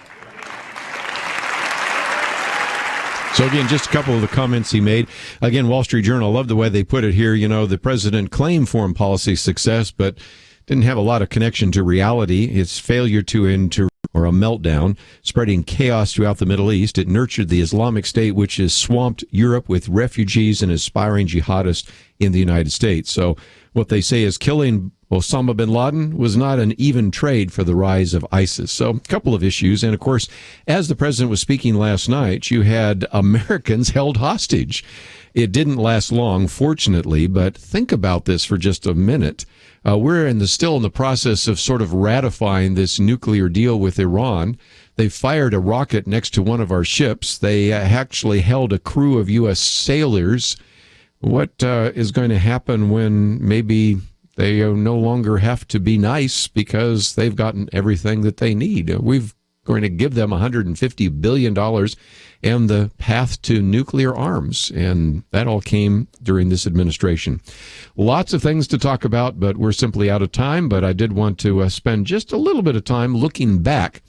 So again, just a couple of the comments he made. Again, Wall Street Journal, I love the way they put it here. You know, the president claimed foreign policy success, but didn't have a lot of connection to reality. Its failure to enter or a meltdown, spreading chaos throughout the Middle East. It nurtured the Islamic State, which has swamped Europe with refugees and aspiring jihadists in the United States. So what they say is killing Osama bin Laden was not an even trade for the rise of ISIS. So a couple of issues. And of course, as the president was speaking last night, you had Americans held hostage. It didn't last long, fortunately, but think about this for just a minute. We're still in the process of sort of ratifying this nuclear deal with Iran. They fired a rocket next to one of our ships. They actually held a crew of U.S. sailors. What is going to happen when maybe they no longer have to be nice because they've gotten everything that they need? We've going to give them $150 billion and the path to nuclear arms. And that all came during this administration. Lots of things to talk about, but we're simply out of time. But I did want to spend just a little bit of time looking back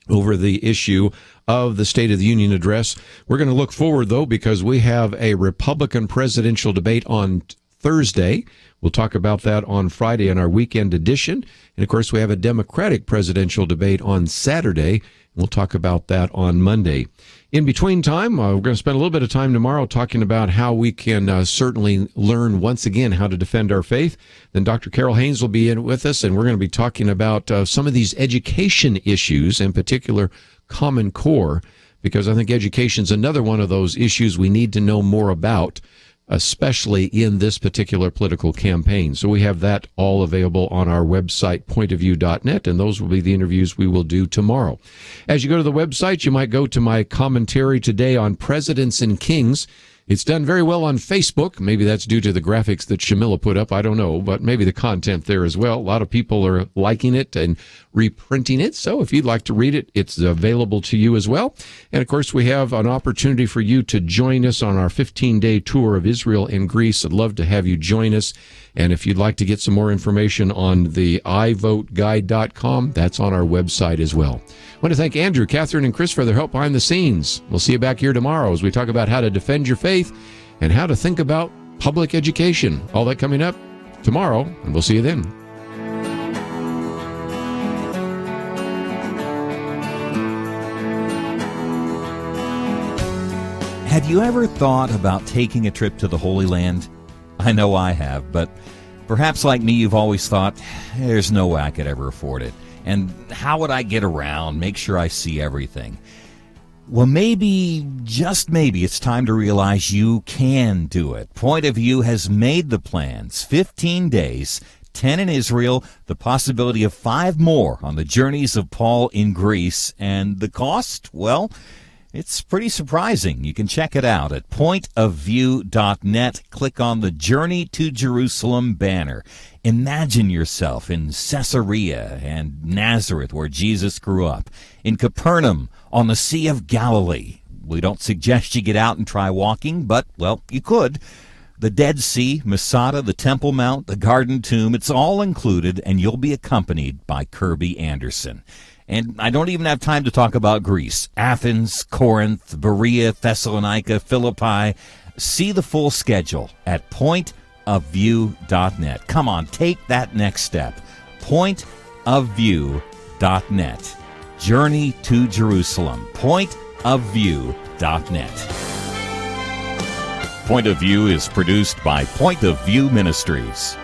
over the issue of the State of the Union address. We're going to look forward, though, because we have a Republican presidential debate on Thursday. We'll talk about that on Friday in our weekend edition. And, of course, we have a Democratic presidential debate on Saturday. We'll talk about that on Monday. In between time, we're going to spend a little bit of time tomorrow talking about how we can certainly learn once again how to defend our faith. Then Dr. Carol Haynes will be in with us, and we're going to be talking about some of these education issues, in particular Common Core, because I think education is another one of those issues we need to know more about, especially in this particular political campaign. So we have that all available on our website, pointofview.net, and those will be the interviews we will do tomorrow. As you go to the website, you might go to my commentary today on Presidents and Kings. It's done very well on Facebook. Maybe that's due to the graphics that Shamila put up. I don't know, but maybe the content there as well. A lot of people are liking it and reprinting it. So if you'd like to read it, it's available to you as well. And of course, we have an opportunity for you to join us on our 15-day tour of Israel and Greece. I'd love to have you join us. And if you'd like to get some more information on the ivoteguide.com, that's on our website as well. I want to thank Andrew, Catherine, and Chris for their help behind the scenes. We'll see you back here tomorrow as we talk about how to defend your faith and how to think about public education. All that coming up tomorrow, and we'll see you then. Have you ever thought about taking a trip to the Holy Land? I know I have, but perhaps like me, you've always thought, there's no way I could ever afford it. And how would I get around, make sure I see everything? Well, maybe, just maybe, it's time to realize you can do it. Point of View has made the plans. 15 days, 10 in Israel, the possibility of 5 more on the journeys of Paul in Greece. And the cost? Well, it's pretty surprising. You can check it out at pointofview.net. Click on the Journey to Jerusalem banner. Imagine yourself in Caesarea and Nazareth, where Jesus grew up, in Capernaum, on the Sea of Galilee. We don't suggest you get out and try walking, but, well, you could. The Dead Sea, Masada, the Temple Mount, the Garden Tomb, it's all included, and you'll be accompanied by Kirby Anderson. And I don't even have time to talk about Greece. Athens, Corinth, Berea, Thessalonica, Philippi. See the full schedule at pointofview.net. Come on, take that next step. Pointofview.net. Journey to Jerusalem. Pointofview.net. Point of View is produced by Point of View Ministries.